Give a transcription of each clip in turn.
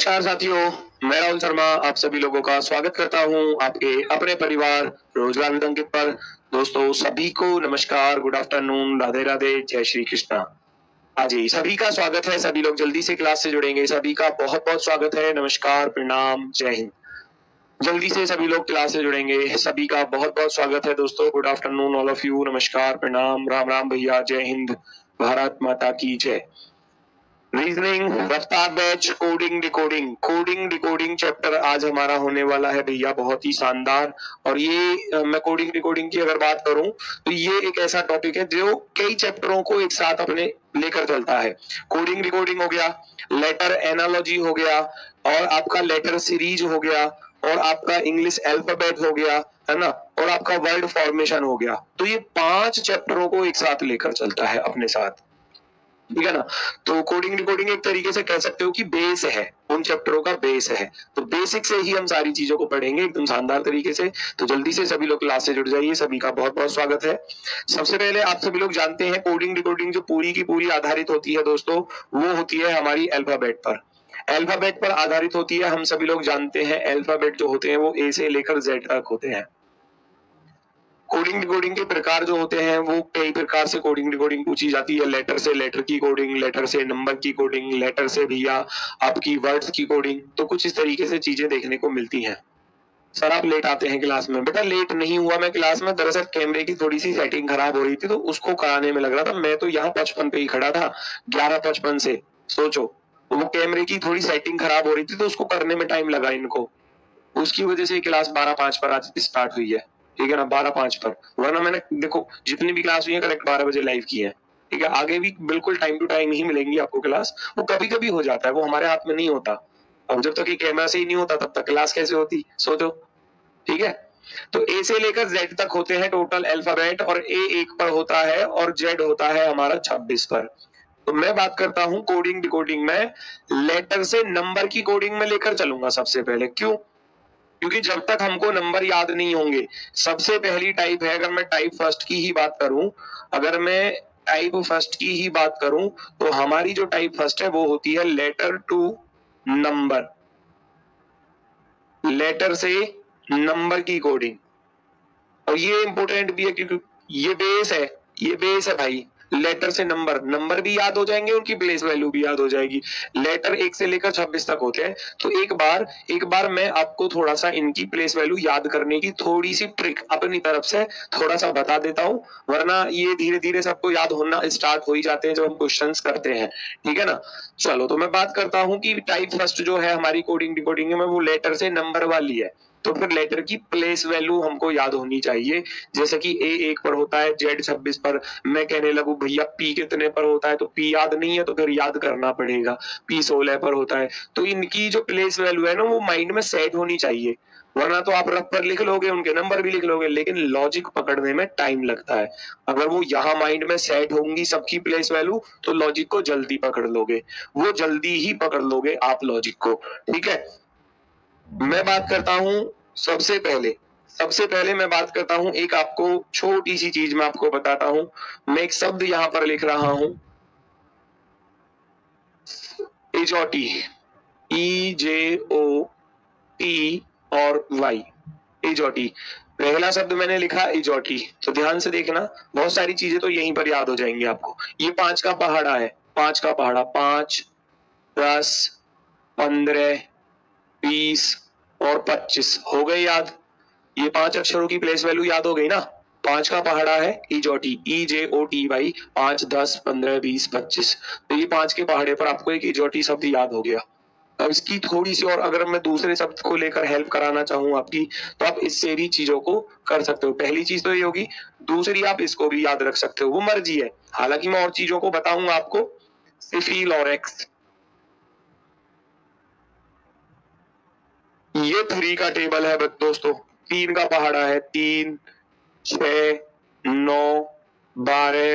नमस्कार साथियों, मैं राहुल शर्मा आप सभी लोगों का स्वागत करता हूं आपके अपने परिवार रोजगार विद अंकित पर। दोस्तों सभी को नमस्कार, गुड आफ्टरनून, राधे राधे, जय श्री कृष्णा। हाँ जी, सभी का स्वागत है। सभी लोग जल्दी से क्लास से जुड़ेंगे। सभी का बहुत बहुत स्वागत है। नमस्कार, प्रणाम, जय हिंद। जल्दी से सभी लोग क्लास से जुड़ेंगे। सभी का बहुत बहुत स्वागत है दोस्तों। Good afternoon all of you. नमस्कार, प्रणाम, राम राम भैया, जय हिंद, भारत माता की जय। रीजनिंग रफ्तार बैच, कोडिंग डिकोडिंग चैप्टर आज हमारा होने वाला है भैया, बहुत ही शानदार। और ये मैं कोडिंग डिकोडिंग की अगर बात करूं तो ये एक ऐसा टॉपिक है जो कई चैप्टरों को एक साथ अपने लेकर चलता है। कोडिंग डिकोडिंग हो गया, लेटर एनालॉजी हो गया, और आपका लेटर सीरीज हो गया, और आपका इंग्लिश अल्फाबेट हो गया, है ना, और आपका वर्ड फॉर्मेशन हो गया। तो ये 5 चैप्टरों को एक साथ लेकर चलता है अपने साथ, ठीक है ना। तो कोडिंग डिकोडिंग एक तरीके से कह सकते हो कि बेस है, उन चैप्टरों का बेस है। तो बेसिक से ही हम सारी चीजों को पढ़ेंगे एकदम शानदार तरीके से। तो जल्दी से सभी लोग क्लास से जुड़ जाइए। सभी का बहुत बहुत स्वागत है। सबसे पहले आप सभी लोग जानते हैं कोडिंग डिकोडिंग जो पूरी की पूरी आधारित होती है दोस्तों, वो होती है हमारी अल्फाबेट पर। अल्फाबेट पर आधारित होती है। हम सभी लोग जानते हैं अल्फाबेट जो होते हैं वो ए से लेकर जेड तक होते हैं। कोडिंग डिकोडिंग के प्रकार जो होते हैं वो कई प्रकार से कोडिंग डिकोडिंग पूछी जाती है। लेटर से लेटर की कोडिंग, लेटर से नंबर की कोडिंग, लेटर से भैया आपकी वर्ड्स की कोडिंग। तो कुछ इस तरीके से चीजें देखने को मिलती हैं। सर आप लेट आते हैं क्लास में। बेटा लेट नहीं हुआ मैं क्लास में, दरअसल कैमरे की थोड़ी सी सेटिंग खराब हो रही थी तो उसको कराने में लग रहा था। मैं तो यहाँ 55 पे ही खड़ा था, 11:55 से। सोचो, वो कैमरे की थोड़ी सेटिंग खराब हो रही थी तो उसको करने में टाइम लगा इनको, उसकी वजह से क्लास 12:05 पर आज स्टार्ट हुई है, ठीक है ना, 12:05 पर। वरना मैंने देखो जितनी भी क्लास हुई है करेक्ट 12 बजे लाइव की है, ठीक है। आगे भी बिल्कुल टाइम टू टाइम ही मिलेंगी आपको क्लास। वो कभी कभी हो जाता है, वो हमारे हाथ में नहीं होता। अब जब तक ये कैमरा से ही नहीं होता तब तक क्लास कैसे होती, सोचो, ठीक है। तो ए से लेकर जेड तक होते हैं टोटल अल्फाबेट, और ए 1 पर होता है और जेड होता है हमारा 26 पर। तो मैं बात करता हूं कोडिंग डिकोडिंग में लेटर से नंबर की कोडिंग में लेकर चलूंगा सबसे पहले। क्यों? क्योंकि जब तक हमको नंबर याद नहीं होंगे, सबसे पहली टाइप है, अगर मैं टाइप फर्स्ट की ही बात करूं, तो हमारी जो टाइप फर्स्ट है वो होती है लेटर टू नंबर, लेटर से नंबर की कोडिंग। और ये इंपॉर्टेंट भी है क्योंकि ये बेस है भाई। लेटर से नंबर, नंबर भी याद हो जाएंगे, उनकी प्लेस वैल्यू भी याद हो जाएगी। लेटर 1 से लेकर 26 तक होते हैं। तो एक बार मैं आपको थोड़ा सा इनकी प्लेस वैल्यू याद करने की थोड़ी सी ट्रिक अपनी तरफ से थोड़ा सा बता देता हूं, वरना ये धीरे धीरे सबको याद होना स्टार्ट हो ही जाते हैं जब हम क्वेश्चंस करते हैं, ठीक है ना। चलो, तो मैं बात करता हूँ कि टाइप फर्स्ट जो है हमारी कोडिंग डिकोडिंग में वो लेटर से नंबर वाली है। तो फिर लेटर की प्लेस वैल्यू हमको याद होनी चाहिए। जैसे कि ए 1 पर होता है, जेड 26 पर। मैं कहने लगूं भैया पी कितने पर होता है, तो पी याद नहीं है तो फिर याद करना पड़ेगा। पी 16 पर होता है। तो इनकी जो प्लेस वैल्यू है ना वो माइंड में सेट होनी चाहिए, वरना तो आप रफ पर लिख लोगे, उनके नंबर भी लिख लोगे, लेकिन लॉजिक पकड़ने में टाइम लगता है। अगर वो यहाँ माइंड में सेट होंगी सबकी प्लेस वैल्यू तो लॉजिक को जल्दी पकड़ लोगे, वो जल्दी ही पकड़ लोगे आप लॉजिक को, ठीक है। मैं बात करता हूं सबसे पहले मैं बात करता हूं, एक आपको छोटी सी चीज मैं आपको बताता हूं। मैं एक शब्द यहां पर लिख रहा हूं, इजोटी, EJOT और वाई, इजोटी। पहला शब्द मैंने लिखा इजोटी, तो ध्यान से देखना, बहुत सारी चीजें तो यहीं पर याद हो जाएंगी आपको। ये 5 का पहाड़ा है, 5 का पहाड़ा, 5, 10, 15, 20 और 25 हो गए याद। ये 5 अक्षरों की प्लेस वैल्यू याद हो गई ना। 5 का पहाड़ा है इजोटी, EJOT भाई, 5, 10, 15, 20, 25। तो ये 5 के पहाड़े पर आपको एक इजोटी शब्द याद हो गया। अब इसकी थोड़ी सी और अगर मैं दूसरे शब्द को लेकर हेल्प कराना चाहूँ आपकी, तो आप इससे भी चीजों को कर सकते हो। पहली चीज तो ये होगी, दूसरी आप इसको भी याद रख सकते हो, वो मर्जी है। हालांकि मैं और चीजों को बताऊंगा आपको, सिफिल और एक्स। ये 3 का टेबल है दोस्तों। 3 का पहाड़ा है, 3, 6, 9, 12,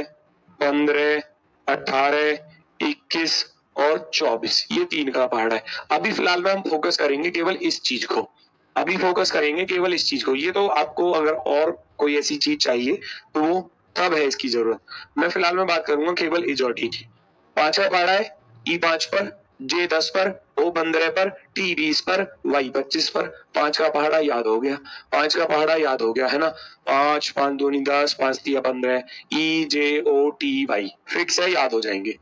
15, 18, 21 और 24। ये 3 का पहाड़ा है। अभी फिलहाल में हम फोकस करेंगे केवल इस चीज को, ये तो आपको अगर और कोई ऐसी चीज चाहिए तो वो तब है इसकी जरूरत। मैं फिलहाल में बात करूंगा केवल इजोटी की। 5 का पहाड़ा है E5 पर, J 10 पर, O 15 पर, T 20 पर, Y 25 पर। 5 का पहाड़ा याद हो गया, 5 का पहाड़ा याद हो गया है ना। 5 5 दूनी 10, 5 तिया 15, E J O T Y fix है, याद हो जाएंगे।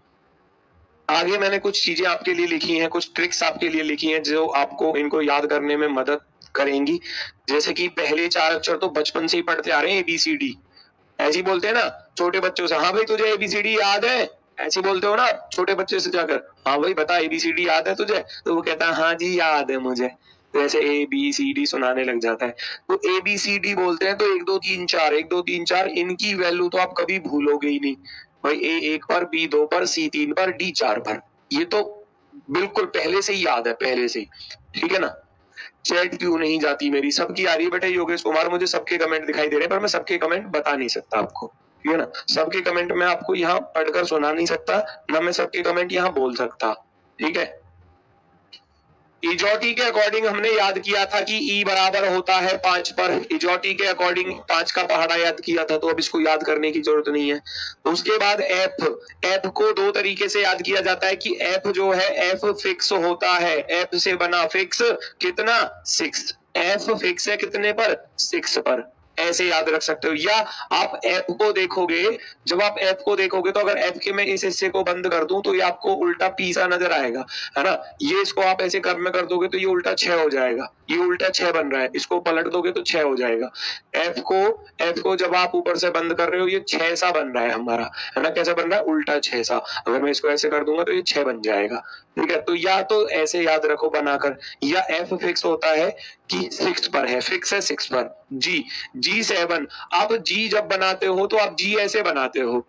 आगे मैंने कुछ चीजें आपके लिए लिखी हैं, कुछ ट्रिक्स आपके लिए लिखी हैं जो आपको इनको याद करने में मदद करेंगी। जैसे कि पहले 4 अक्षर तो बचपन से ही पढ़ते आ रहे हैं, ABCD। ऐसे ही बोलते हैं ना छोटे बच्चों से, हाँ भाई तुझे ABCD याद है, ऐसे बोलते हो ना छोटे बच्चे से जाकर, हाँ भाई बता ABCD याद है तुझे, तो वो कहता है हाँ जी याद है मुझे, तो ऐसे ABCD सुनाने लग जाता है। तो ABCD बोलते हैं तो 1 2 3 4, 1 2 3 4 इनकी वैल्यू तो आप कभी भूलोगे ही नहीं भाई। A 1 पर, B 2 पर, C 3 पर, D 4 पर, ये तो बिल्कुल पहले से ही याद है, पहले से ही, ठीक है ना। चैट क्यों नहीं जाती मेरी, सबकी आ रही है बेटा योगेश कुमार, मुझे सबके कमेंट दिखाई दे रहे हैं पर मैं सबके कमेंट बता नहीं सकता आपको, ठीक है ना। सबके कमेंट मैं आपको यहाँ पढ़कर सुना नहीं सकता, ना मैं सबके कमेंट यहाँ बोल सकता, ठीक है। इजोटी के अकॉर्डिंग हमने याद किया था कि E बराबर होता है 5 पर, इजोटी के अकॉर्डिंग 5 का पहाड़ा याद किया था, तो अब इसको याद करने की जरूरत नहीं है। उसके बाद F को 2 तरीके से याद किया जाता है कि F जो है F फिक्स होता है, F से बना फिक्स कितना 6, F फिक्स है कितने पर 6 पर, ऐसे याद रख सकते हो। या आप F को देखोगे, जब आप F को देखोगे तो अगर F के मैं इस हिस्से को बंद कर दूं तो ये आपको उल्टा P सा नजर आएगा, है ना। ये इसको आप ऐसे कर में कर दोगे तो ये उल्टा 6 हो जाएगा, ये उल्टा 6 बन रहा है, इसको पलट दोगे तो 6 हो जाएगा। F को जब आप ऊपर से बंद कर रहे हो ये 6 सा बन रहा है हमारा, है ना। कैसे बन रहा है, उल्टा 6 सा। अगर मैं इसको ऐसे कर दूंगा तो ये 6 बन जाएगा, ठीक है। तो या तो ऐसे याद रखो बनाकर, या F फिक्स होता है कि 6 पर है, फिक्स है 6 पर। G7, आप G जब बनाते हो तो आप G ऐसे बनाते हो,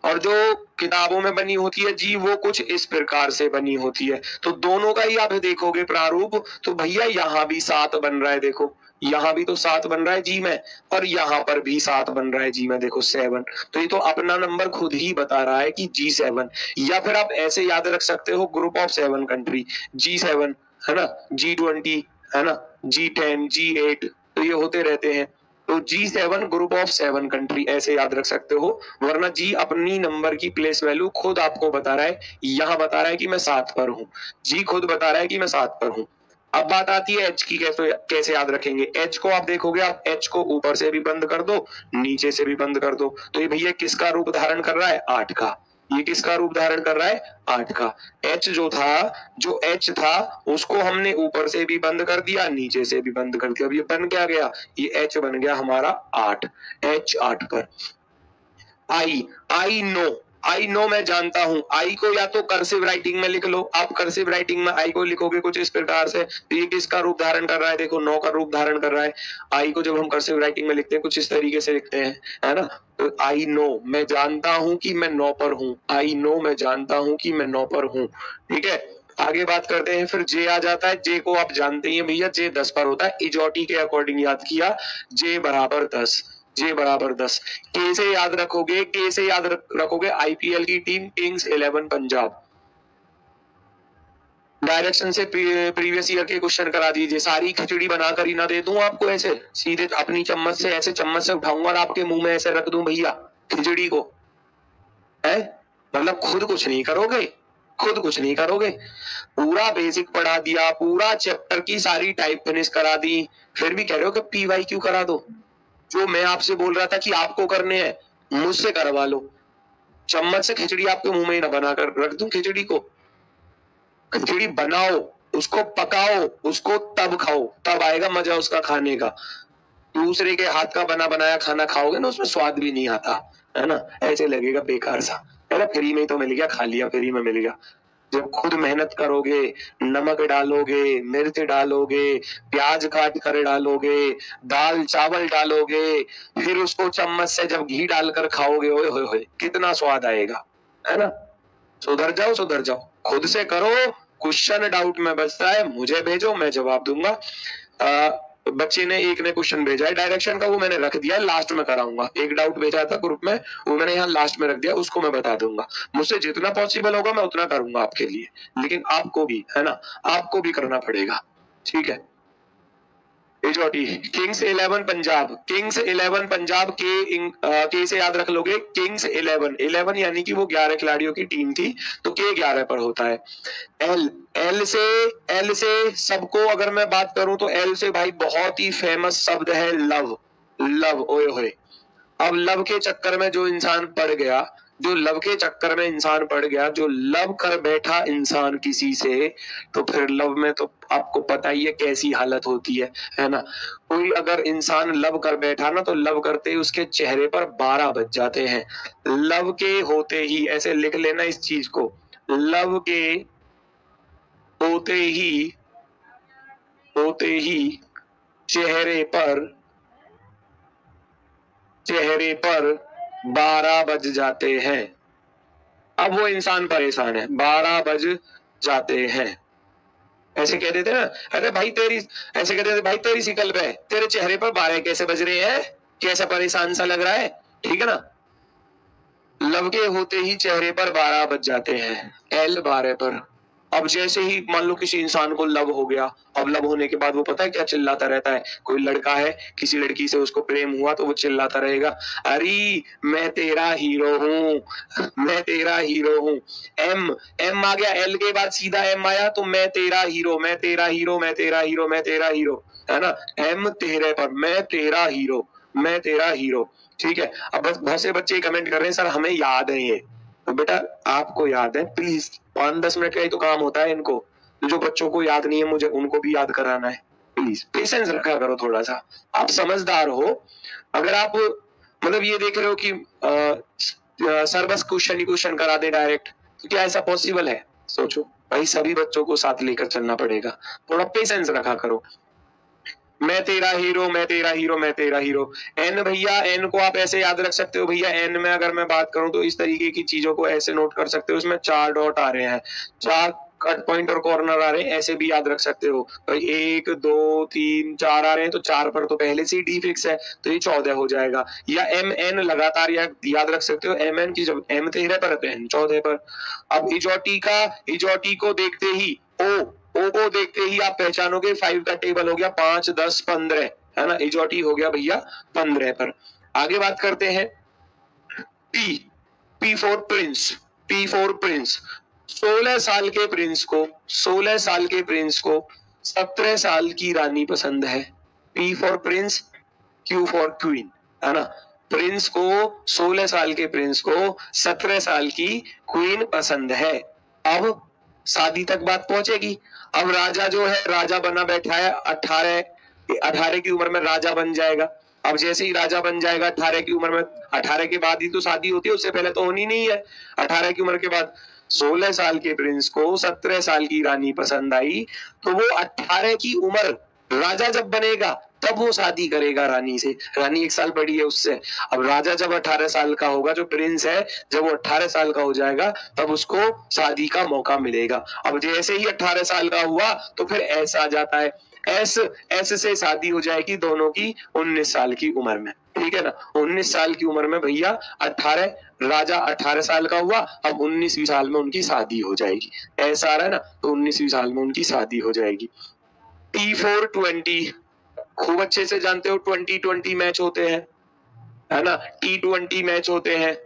और जो किताबों में बनी होती है G वो कुछ इस प्रकार से बनी होती है। तो दोनों का ही आप देखोगे प्रारूप, तो भैया यहाँ भी 7 बन रहा है, देखो यहाँ भी तो 7 बन रहा है G में, और यहाँ पर भी 7 बन रहा है G में, देखो 7। तो ये तो अपना नंबर खुद ही बता रहा है कि G7। या फिर आप ऐसे याद रख सकते हो, ग्रुप ऑफ 7 कंट्री, G7 है ना, G20 है ना, G10, G8, तो ये होते रहते हैं। तो G7 ग्रुप ऑफ 7 कंट्री ऐसे याद रख सकते हो, वरना G अपनी नंबर की प्लेस वैल्यू खुद आपको बता रहा है, यहाँ बता रहा है कि मैं 7 पर हूँ, G खुद बता रहा है कि मैं 7 पर हूँ। अब बात आती है H की, कैसे याद रखेंगे। H को आप देखोगे, आप H को ऊपर से भी बंद कर दो, नीचे से भी बंद कर दो, तो ये भैया किसका रूप धारण कर रहा है, 8 का। ये किसका रूप धारण कर रहा है, 8 का। H जो H था उसको हमने ऊपर से भी बंद कर दिया, नीचे से भी बंद कर दिया, अब ये बन क्या गया, ये H बन गया हमारा 8, H 8 पर। आई नो मैं जानता हूं, आई को या तो कर्सिव राइटिंग में लिख लो, आप कर्सिव राइटिंग में आई को लिखोगे कुछ इस प्रकार से, तो ये किसका रूप धारण कर रहा है, देखो 9 का रूप धारण कर रहा है। आई को जब हम कर्सिव राइटिंग में लिखते हैं कुछ इस तरीके से लिखते हैं, है ना। तो आई नो, मैं जानता हूं कि मैं 9 पर हूं, आई नो मैं जानता हूं कि मैं 9 पर हूं, ठीक है। आगे बात करते हैं, फिर जे आ जाता है। जे को आप जानते ही हैं भैया, जे 10 पर होता है, इजोटी के अकॉर्डिंग याद किया, जे बराबर 10, जे बराबर 10। के से याद रखोगे, के से याद रखोगे IPL की टीम किंग्स 11 पंजाब। डायरेक्शन से प्रीवियस ईयर के क्वेश्चन करा दीजिए, सारी खिचड़ी बनाकर ही ना दे दूं आपको, ऐसे सीधे अपनी चम्मच से, ऐसे चम्मच से उठाऊंगा और आपके मुंह में ऐसे रख दूं भैया खिचड़ी को, है मतलब खुद कुछ नहीं करोगे, खुद कुछ नहीं करोगे। पूरा बेसिक पढ़ा दिया, पूरा चैप्टर की सारी टाइप फिनिश करा दी, फिर भी कह रहे हो कि PYQ करा दो। जो मैं आपसे बोल रहा था कि आपको करने हैं, मुझसे करवा लो। चम्मच से खिचड़ी आपके मुंह में ही ना बनाकर रख दूं खिचड़ी को। खिचड़ी बनाओ, उसको पकाओ, उसको तब खाओ, तब आएगा मजा उसका खाने का। दूसरे के हाथ का बना बनाया खाना खाओगे ना, उसमें स्वाद भी नहीं आता, है ना, ऐसे लगेगा बेकार सा, है ना। फ्री में तो मिल गया, खा लिया, फ्री में मिल गया। जब खुद मेहनत करोगे, नमक डालोगे, मिर्च डालोगे, प्याज काट कर डालोगे, दाल चावल डालोगे, फिर उसको चम्मच से जब घी डालकर खाओगे, ओए होए होए कितना स्वाद आएगा, है ना। सुधर जाओ, सुधर जाओ, खुद से करो। क्वेश्चन डाउट में बचता है, मुझे भेजो, मैं जवाब दूंगा। बच्चे ने एक ने क्वेश्चन भेजा है डायरेक्शन का, वो मैंने रख दिया, लास्ट में कराऊंगा। एक डाउट भेजा था ग्रुप में, वो मैंने यहाँ लास्ट में रख दिया, उसको मैं बता दूंगा। मुझसे जितना पॉसिबल होगा मैं उतना करूंगा आपके लिए, लेकिन आपको भी, है ना, आपको भी करना पड़ेगा, ठीक है। एजोटी। किंग्स 11 पंजाब, किंग्स 11 पंजाब के से याद रख लोगे, किंग्स 11 यानी कि वो 11 खिलाड़ियों की टीम थी, तो के 11 पर होता है। एल, एल से सबको अगर मैं बात करूं तो एल से भाई बहुत ही फेमस शब्द है लव, लव, ओए होए। अब लव के चक्कर में जो इंसान पड़ गया, जो लव के चक्कर में इंसान पड़ गया, जो लव कर बैठा इंसान किसी से, तो फिर लव में तो आपको पता ही है कैसी हालत होती है ना। कोई अगर इंसान लव कर बैठा ना, तो लव करते ही उसके चेहरे पर 12 बज जाते हैं। लव के होते ही, ऐसे लिख लेना इस चीज को, लव के होते ही चेहरे पर 12 बज जाते हैं। अब वो इंसान परेशान है, 12 बज जाते हैं। ऐसे कह देते ना, अरे भाई तेरी, ऐसे कहते थे भाई तेरी शिकल पे, तेरे चेहरे पर 12 कैसे बज रहे हैं, कैसा परेशान सा लग रहा है, ठीक है ना। लव के होते ही चेहरे पर 12 बज जाते हैं, एल 12 पर। अब जैसे ही मान लो किसी इंसान को लव हो गया, अब लव होने के बाद वो पता है क्या चिल्लाता रहता है। कोई लड़का है, किसी लड़की से उसको प्रेम हुआ, तो वो चिल्लाता रहेगा, अरे मैं तेरा हीरो हूँ, मैं तेरा हीरो हूँ। एम आ गया, एल के बाद सीधा एम आया, तो मैं तेरा हीरो, मैं तेरा हीरो, मैं तेरा हीरो, मैं तेरा हीरो, है ना। एम तेरे पर, मैं तेरा हीरो, मैं तेरा हीरो, ठीक है। अब बहुत से बच्चे कमेंट कर रहे हैं, सर हमें याद है ये, तो बेटा आपको याद है, प्लीज 5-10 मिनट का ही तो काम होता है इनको। जो बच्चों को याद नहीं है, मुझे उनको भी याद कराना है। प्लीज पेशेंस रखा करो थोड़ा सा, आप समझदार हो। अगर आप मतलब ये देख रहे हो कि सर बस क्वेश्चन करा दे डायरेक्ट, तो क्या ऐसा पॉसिबल है? सोचो भाई, सभी बच्चों को साथ लेकर चलना पड़ेगा, थोड़ा पेशेंस रखा करो। मैं तेरा हीरो, मैं तेरा हीरो, मैं तेरा हीरो। एन भैया, एन को आप ऐसे याद रख सकते हो भैया। एन में अगर मैं बात करूं तो इस तरीके की चीजों को ऐसे नोट कर सकते हो, उसमें 4 डॉट आ रहे हैं, 4 कट पॉइंट और कॉर्नर आ रहे हैं, ऐसे भी याद रख सकते हो। तो 1 2 3 4 आ रहे हैं, तो 4 पर तो पहले से ही डी फिक्स है, तो ये 14 हो जाएगा। या एम एन लगातार याद रख सकते हो, एम एन की जब एम 13 पर है तो एन 14 पर। अब इजोटी को देखते ही ओ को देखते ही आप पहचानोगे, 5 का टेबल हो गया 5 10 15, है ना। इजोटी हो गया भैया 15 पर। आगे बात करते हैं पी फॉर प्रिंस। 16 साल के प्रिंस को 17 साल की रानी पसंद है। P for Prince, Q for queen, है ना। प्रिंस को, 16 साल के प्रिंस को 17 साल की क्वीन पसंद है। अब शादी तक बात पहुंचेगी। अब राजा जो है, राजा बना बैठा है, 18 की उम्र में राजा बन जाएगा। अब जैसे ही राजा बन जाएगा 18 की उम्र में, 18 के बाद ही तो शादी होती है, उससे पहले तो होनी नहीं है। 18 की उम्र के बाद 16 साल के प्रिंस को 17 साल की रानी पसंद आई, तो वो 18 की उम्र, राजा जब बनेगा तब वो शादी करेगा रानी से। रानी 1 साल बड़ी है उससे। अब राजा जब 18 साल का होगा, जो प्रिंस है, जब वो 18 साल का हो जाएगा, तब उसको शादी का मौका मिलेगा। अब जैसे ही 18 साल का हुआ, तो फिर एस आ जाता है। एस से शादी हो जाएगी दोनों की 19 साल की उम्र में, ठीक है ना। 19 साल की उम्र में भैया 18, राजा 18 साल का हुआ, अब 19वीं साल में उनकी शादी हो जाएगी। ऐसा आ रहा है ना, तो 19वीं साल में उनकी शादी हो जाएगी। T4 20, खूब अच्छे से जानते हो, 20-20 मैच होते हैं, है ना। T20 मैच होते हैं,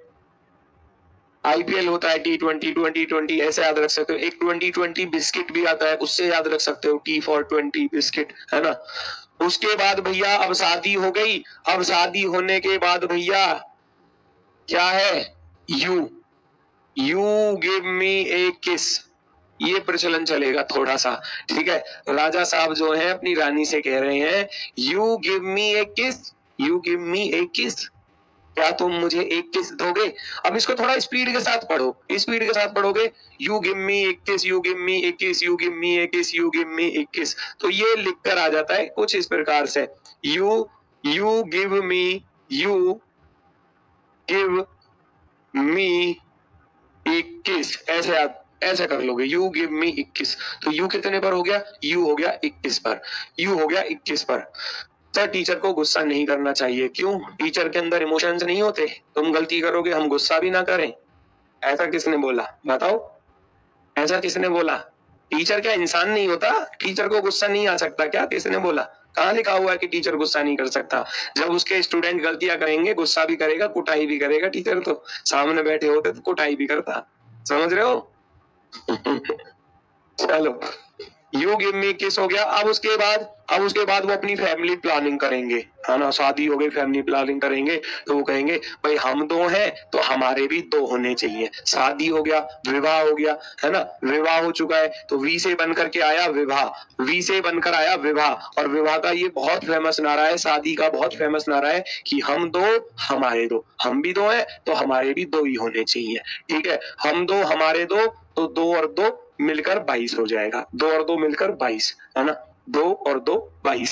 आईपीएल होता है, T20 20-20 ऐसे याद रख सकते हो। एक 20-20 बिस्किट भी आता है, उससे याद रख सकते हो, T4 20 बिस्किट, है ना। उसके बाद भैया अब शादी हो गई। अब शादी होने के बाद भैया क्या है, यू गिव मी ए किस, ये प्रचलन चलेगा थोड़ा सा, ठीक है। राजा साहब जो है अपनी रानी से कह रहे हैं, यू गिव मी ए किस, यू गिव मी ए किस, क्या तुम मुझे एक किस दोगे? अब इसको थोड़ा स्पीड के साथ पढ़ो, स्पीड के साथ पढ़ोगे, यू गिव मी एक किस, यू गिव मी एक किस, यू गिव मी एक किस, यू गिव मी एक किस, तो ये लिखकर आ जाता है कुछ इस प्रकार से, you give me, you give me 21, ऐसे कर लोगे, यू गिव मी 21। तो यू कितने पर हो गया? यू हो गया 21 पर, यू हो गया 21 पर। सर टीचर को गुस्सा नहीं करना चाहिए, क्यों? टीचर के अंदर इमोशंस नहीं होते, तुम गलती करोगे हम गुस्सा भी ना करें, ऐसा किसने बोला? बताओ, ऐसा किसने बोला? टीचर क्या इंसान नहीं होता? टीचर को गुस्सा नहीं आ सकता क्या? किसने बोला? कहाँ लिखा हुआ है कि टीचर गुस्सा नहीं कर सकता? जब उसके स्टूडेंट गलतियां करेंगे, गुस्सा भी करेगा, कुटाई भी करेगा टीचर, तो सामने बैठे होते तो कुटाई भी करता। समझ रहे हो? चलो, यू गिव मी किस हो गया। अब उसके बाद वो अपनी फैमिली प्लानिंग करेंगे, है ना। शादी हो गई, फैमिली प्लानिंग करेंगे, तो वो कहेंगे भाई हम दो हैं तो हमारे भी दो होने चाहिए। शादी हो गया, विवाह हो गया, है ना। विवाह हो चुका है तो वी से बनकर के आया विवाह, वी से बनकर आया विवाह, और विवाह का ये बहुत फेमस नारा है, शादी का बहुत फेमस नारा है कि हम दो हमारे दो, हम भी दो हैं तो हमारे भी दो ही होने चाहिए। ठीक है, हम दो हमारे दो, तो दो और दो मिलकर 22 हो जाएगा। 2 और 2 मिलकर 22, है ना। 2 और 2 22।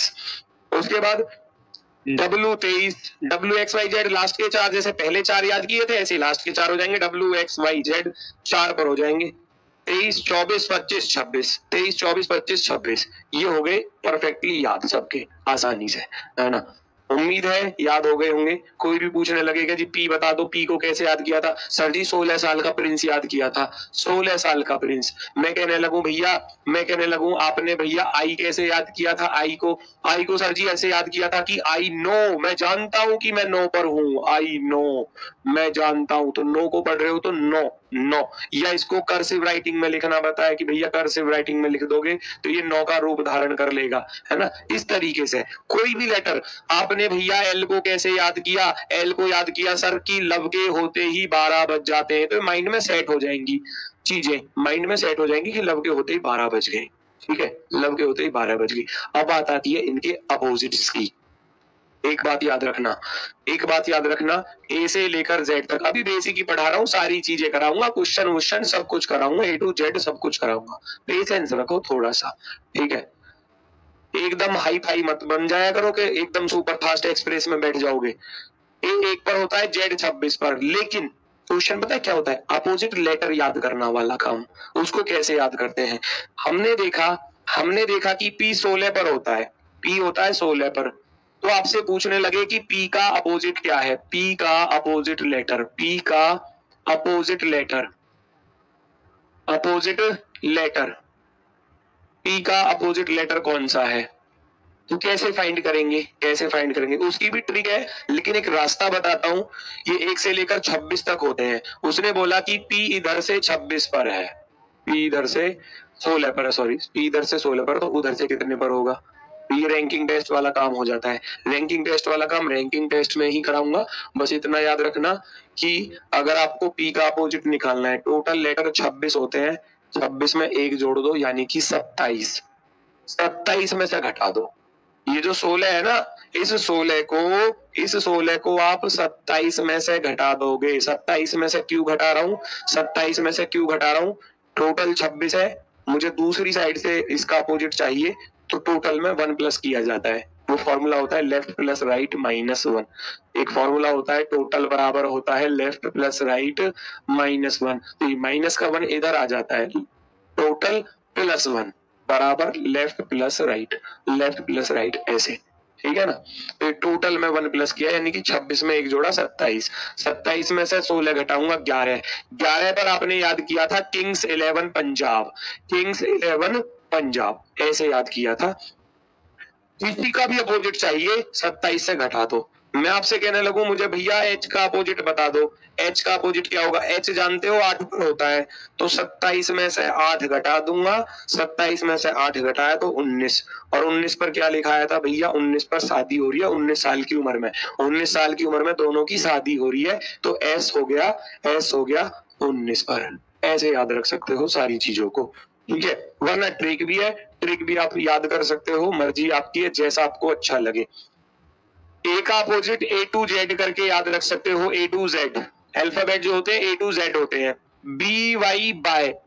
उसके बाद W23, WXYZ लास्ट के 4, जैसे पहले 4 याद किए थे ऐसे लास्ट के 4 हो जाएंगे। WXYZ 4 पर हो जाएंगे। 23, 24, 25, 26, 23, 24, 25, 26, ये हो गए परफेक्टली याद सबके, आसानी से, है ना। उम्मीद है याद हो गए होंगे। कोई भी पूछने लगेगा जी पी बता दो, पी को कैसे याद किया था? सर जी 16 साल का प्रिंस याद किया था, 16 साल का प्रिंस। मैं कहने लगूं आपने भैया आई कैसे याद किया था? आई को सर जी ऐसे याद किया था कि आई नो, मैं जानता हूं कि मैं नो पर हूं, आई नो, मैं जानता हूं, तो नो को पढ़ रहे हो तो नो नो। या इसको कर्सिव राइटिंग में लिखना बताया कि भैया कर्सिव राइटिंग में लिख दोगे तो ये नो का रूप धारण कर लेगा, है ना। इस तरीके से कोई भी लेटर आपने भैया एल को कैसे याद किया? एल को याद किया सर की लब के होते ही 12 बज जाते हैं, तो माइंड में सेट हो जाएंगी चीजें, माइंड में सेट हो जाएंगी कि लब के होते ही 12 बज गए। ठीक है, लब के होते ही 12 बज गई। अब बात आती है इनके अपोजिट्स की। एक बात याद रखना, ए से लेकर जेड तक, अभी बेसिक ही पढ़ा रहा हूँ, सारी चीजें कराऊंगा, क्वेश्चन वोश्चन सब कुछ कराऊंगा, ए टू जेड सब कुछ कराऊंगा। पेशेंस रखो थोड़ा सा, ठीक है। एकदम हाई फाई मत बन जाया करो कि एकदम सुपर फास्ट एक्सप्रेस में बैठ जाओगे। ए 1 पर होता है, जेड 26 पर, लेकिन क्वेश्चन पता है क्या होता है? अपोजिट लेटर याद करना वाला काम। उसको कैसे याद करते हैं? हमने देखा कि पी 16 पर होता है, पी होता है 16 पर, तो आपसे पूछने लगे कि पी का अपोजिट क्या है? पी का अपोजिट लेटर, पी का opposite letter, opposite letter, P का अपोजिट लेटर कौन सा है? तो कैसे फाइंड करेंगे? उसकी भी ट्रिक है, लेकिन एक रास्ता बताता हूं। ये 1 से लेकर 26 तक होते हैं। उसने बोला कि P इधर से 26 पर है, P इधर से 16 पर है, सॉरी, P इधर से 16 पर, तो उधर से कितने पर होगा? ये रैंकिंग टेस्ट वाला काम हो जाता है। रैंकिंग टेस्ट वाला काम रैंकिंग टेस्ट में ही कराऊंगा। बस इतना याद रखना कि अगर आपको P का अपोजिट निकालना है, टोटल लेटर 26 होते हैं, 26 में 1 जोड़ दो यानी कि 27, 27 में से घटा दो। ये जो 16 है ना, इस 16 को आप 27 में से घटा दोगे। 27 में से क्यों घटा रहा हूं? 27 में से क्यों घटा रहा हूं? टोटल 26 है, मुझे दूसरी साइड से इसका अपोजिट चाहिए, तो टोटल में 1 प्लस किया जाता है। वो फॉर्मूला होता है लेफ्ट प्लस राइट -1। एक फॉर्मूला होता है टोटल बराबर होता है लेफ्ट प्लस राइट -1, तो ये माइनस का 1 इधर आ जाता है। टोटल प्लस 1 बराबर लेफ्ट प्लस राइट, ऐसे, ठीक है ना। तो टोटल में 1 प्लस किया यानी कि 26 में 1 जोड़ा 27, 27 में से 16 घटाऊंगा 11, 11 पर आपने याद किया था किंग्स 11 पंजाब, किंग्स 11 पंजाब ऐसे याद किया था। इसी का भी अपोजिट चाहिए, 27 से घटा दो। मैं आपसे कहने लगूं मुझे भैया एच का अपोजिट बता दो, एच का अपोजिट क्या होगा? एच जानते हो 8 पर होता है, तो 27 में से 8 घटा दूंगा, 27 में से 8 घटाया तो 19, और 19 पर क्या लिखाया था भैया? 19 पर शादी हो रही है 19 साल की उम्र में, 19 साल की उम्र में दोनों की शादी हो रही है, तो एस हो गया 19 पर। ऐसे याद रख सकते हो सारी चीजों को, ठीक है। वरना ट्रिक भी है, ट्रिक भी आप याद कर सकते हो, मर्जी आपकी है, जैसा आपको अच्छा लगे। ए का अपोजिट A to Z करके याद रख सकते हो, A to Z, अल्फाबेट जो होते हैं A to Z होते हैं। BY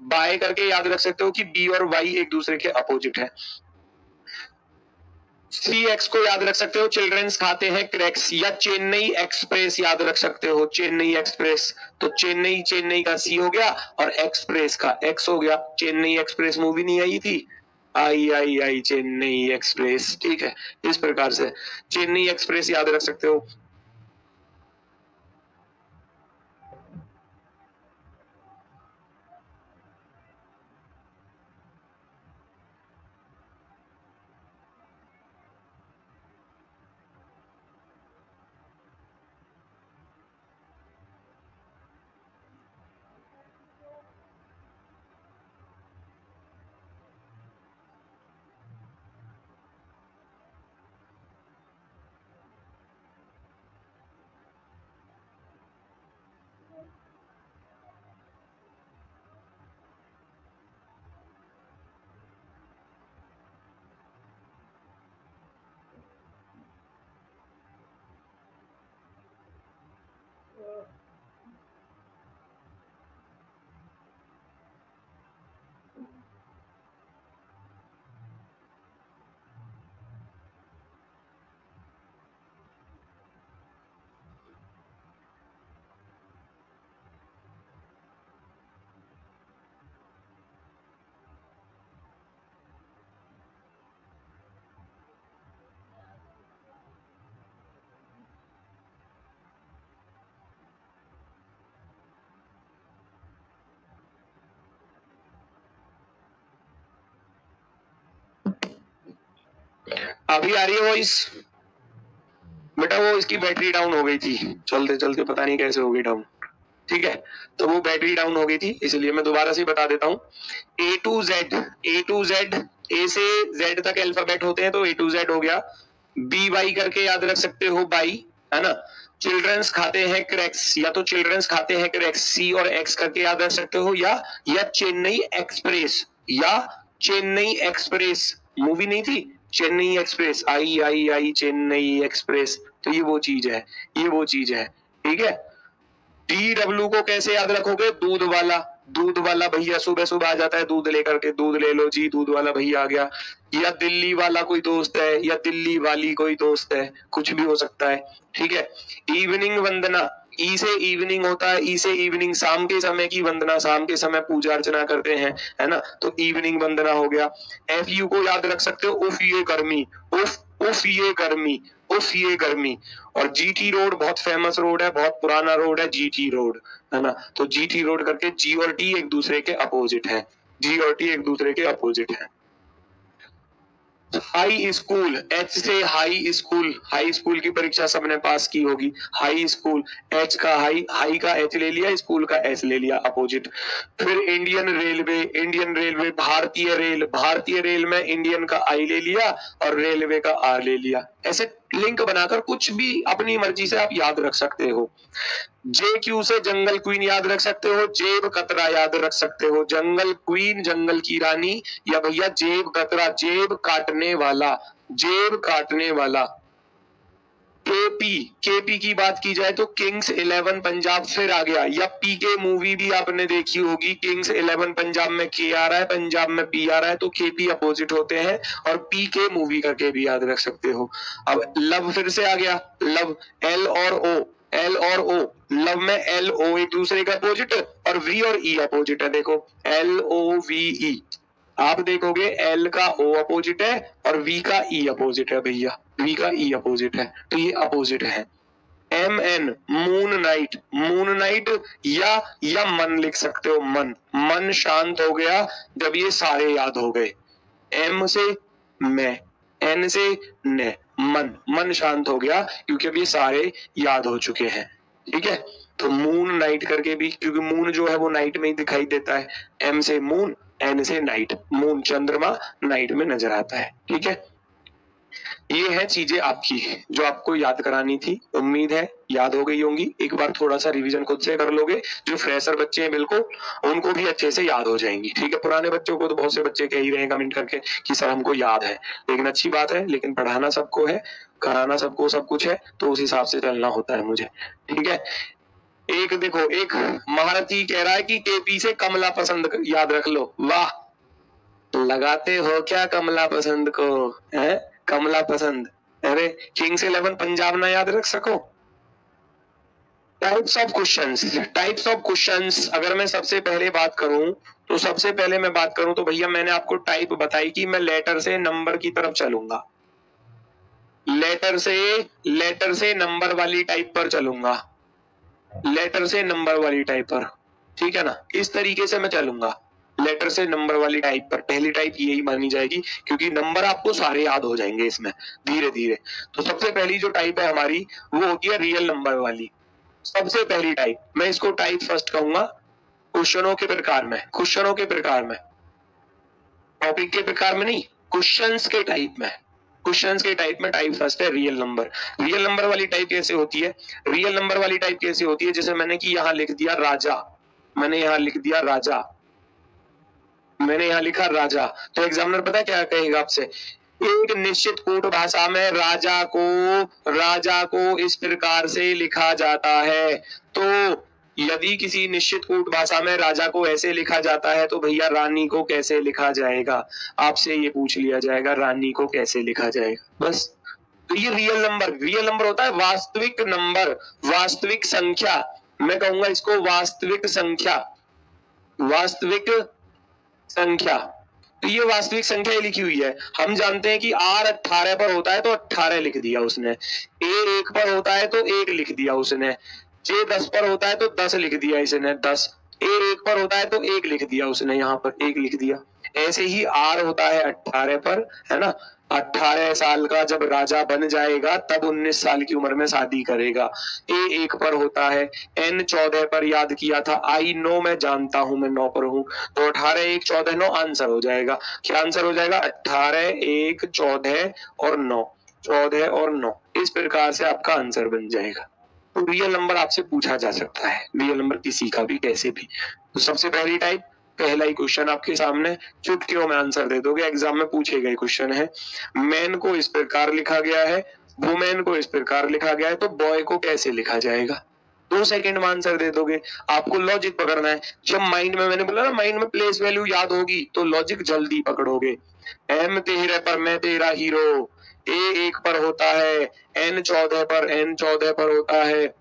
बाय करके याद रख सकते हो कि B और Y एक दूसरे के अपोजिट है। CX को याद रख सकते हो, चिल्ड्रंस खाते हैं क्रैक्स, या चेन्नई एक्सप्रेस याद रख सकते हो, चेन्नई एक्सप्रेस, तो चेन्नई का C हो गया और एक्सप्रेस का X हो गया। चेन्नई एक्सप्रेस मूवी नहीं आई थी, आई चेन्नई एक्सप्रेस, ठीक है। इस प्रकार से चेन्नई एक्सप्रेस याद रख सकते हो। अभी आ रही है वॉइस? बेटा वो इसकी बैटरी डाउन हो गई थी, चलते चलते पता नहीं कैसे हो गई डाउन। ठीक है, तो वो बैटरी डाउन हो गई थी, इसलिए मैं दोबारा से बता देता हूँ। ए टू जेड, ए से जेड तक अल्फाबेट होते हैं, तो ए टू जेड हो गया। बी वाई करके याद रख सकते हो, बाई, है ना। चिल्ड्रंस खाते हैं क्रैक्स, या तो चिल्ड्रंस खाते हैं क्रैक्स, सी और एक्स करके याद रख सकते हो, या चेन्नई एक्सप्रेस, या चेन्नई एक्सप्रेस मूवी नहीं थी, चेन्नई एक्सप्रेस, आई आई आई चेन्नई एक्सप्रेस, तो ये वो चीज है, ये वो चीज है। ठीक है, DW को कैसे याद रखोगे? दूध वाला भैया सुबह सुबह आ जाता है दूध लेकर के, दूध ले लो जी, दूध वाला भैया आ गया। या दिल्ली वाला कोई दोस्त है, या दिल्ली वाली कोई दोस्त है, कुछ भी हो सकता है। ठीक है, इवनिंग वंदना, ई से इवनिंग होता है, ई से इवनिंग, शाम के समय की वंदना, शाम के समय पूजा अर्चना करते हैं, है ना, तो इवनिंग वंदना हो गया। FU को याद रख सकते हो, उफ ये गर्मी, उफ ये गर्मी, उफ ये गर्मी। और GT रोड बहुत फेमस रोड है, बहुत पुराना रोड है GT रोड, है ना, तो GT रोड करके G और T एक दूसरे के अपोजिट है, G और T एक दूसरे के अपोजिट है। हाई स्कूल, H से हाई स्कूल की परीक्षा सबने पास की होगी। हाई स्कूल, H का हाई का H ले लिया, स्कूल का S ले लिया, अपोजिट। फिर इंडियन रेलवे, भारतीय रेल में इंडियन का I ले लिया और रेलवे का R ले लिया। ऐसे लिंक बनाकर कुछ भी अपनी मर्जी से आप याद रख सकते हो। JQ से जंगल क्वीन याद रख सकते हो, जेब कतरा याद रख सकते हो, जंगल क्वीन जंगल की रानी, या भैया जेब कतरा जेब काटने वाला। केपी की बात की जाए तो किंग्स 11 पंजाब फिर आ गया, या पीके मूवी भी आपने देखी होगी, किंग्स 11 पंजाब में के आ रहा है, पंजाब में पी आ रहा है, तो केपी अपोजिट होते हैं, और पीके मूवी करके भी याद रख सकते हो। अब लव फिर से आ गया, लव L और O, लव में LO एक दूसरे का अपोजिट, और V और E अपोजिट है। देखो LOVE, आप देखोगे L का O अपोजिट है और V का E अपोजिट है भैया, V का E अपोजिट है, तो ये अपोजिट है। MN मून नाइट, या मन लिख सकते हो, मन शांत हो गया जब ये सारे याद हो गए। M से मैं, N से न, मन शांत हो गया क्योंकि अब ये सारे याद हो चुके हैं। ठीक है, तो मून नाइट करके भी, क्योंकि मून जो है वो नाइट में ही दिखाई देता है। M से मून, N से नाइट, मून चंद्रमा, नाइट में नजर आता है। ठीक है, ये है चीजें आपकी जो आपको याद करानी थी, उम्मीद है याद हो गई होंगी। एक बार थोड़ा सा रिवीजन खुद से कर लोगे, जो फ्रेशर बच्चे हैं बिल्कुल उनको भी अच्छे से याद हो जाएंगी। ठीक है, पुराने बच्चों को तो बहुत से बच्चे कह ही रहे हैं कमेंट करके कि सर हमको याद है, लेकिन अच्छी बात है, लेकिन पढ़ाना सबको है, कराना सबको सब कुछ है, तो उस हिसाब से चलना होता है मुझे। ठीक है, एक देखो, एक महारथी कह रहा है कि केपी से कमला पसंद याद रख लो। वाह, लगाते हो क्या कमला पसंद को, है कमला पसंद। अरे किंग्स 11 पंजाब ना याद रख सको। टाइप्स ऑफ क्वेश्चंस, अगर मैं सबसे पहले बात करूं तो भैया मैंने आपको टाइप बताई कि मैं लेटर से नंबर की तरफ चलूंगा, लेटर से नंबर वाली टाइप पर चलूंगा, लेटर से नंबर वाली टाइप पर। ठीक है ना, इस तरीके से मैं चलूंगा, लेटर से नंबर वाली टाइप पर। पहली टाइप यही मानी जाएगी क्योंकि नंबर आपको सारे याद हो जाएंगे इसमें धीरे धीरे। तो सबसे पहली जो टाइप है हमारी वो होती है रियल नंबर वाली, सबसे पहली टाइप। मैं इसको टाइप फर्स्ट कहूंगा, क्वेश्चनों के प्रकार में, टॉपिक के प्रकार में नहीं, क्वेश्चंस के टाइप में टाइप फर्स्ट है रियल नंबर। रियल नंबर वाली टाइप कैसे होती है? जैसे मैंने कि यहाँ लिख दिया राजा, मैंने यहाँ लिखा राजा, तो एग्जामिनर पता क्या कहेगा आपसे, एक निश्चित कूट भाषा में राजा को इस प्रकार से लिखा जाता है। तो यदि किसी निश्चित कूट भाषा में राजा को ऐसे लिखा जाता है तो भैया रानी को कैसे लिखा जाएगा? आपसे ये पूछ लिया जाएगा, रानी को कैसे लिखा जाएगा, बस। तो ये रियल नंबर होता है वास्तविक नंबर, वास्तविक संख्या। मैं कहूंगा इसको वास्तविक संख्या। तो ये वास्तविक संख्या लिखी हुई है। हम जानते हैं कि R 18 पर होता है तो 18 लिख दिया उसने, A 1 पर होता है तो 1 लिख दिया उसने, J 10 पर होता है तो 10 लिख दिया इसने 10, A 1 पर होता है तो 1 लिख दिया उसने, यहाँ पर 1 लिख दिया। ऐसे ही R होता है 18 पर, है ना, 18 साल का जब राजा बन जाएगा तब 19 साल की उम्र में शादी करेगा। ए 1 पर होता है, एन 14 पर याद किया था, आई नो मैं जानता हूं मैं 9 पर हूं, तो 18 1 14 9 आंसर हो जाएगा। क्या आंसर हो जाएगा? 18 1 14 और 9, 14 और 9, इस प्रकार से आपका आंसर बन जाएगा। तो रियल नंबर आपसे पूछा जा सकता है, रियल नंबर किसी का भी कैसे भी। तो सबसे पहली टाइप, पहला ही क्वेश्चन आपके सामने, चुटकियों में आंसर दे दोगे, एग्जाम में पूछे गए क्वेश्चन है। मैन को इस प्रकार लिखा गया है, वुमेन को इस प्रकार लिखा गया है, तो बॉय को कैसे लिखा जाएगा? 2 सेकंड में आंसर दे दोगे। आपको लॉजिक पकड़ना है। जब माइंड में, मैंने बोला ना माइंड में प्लेस वैल्यू याद होगी तो लॉजिक जल्दी पकड़ोगे। एम तेरे पर मैं तेरा हीरो, ए 1 पर होता है, एन 14 पर होता है,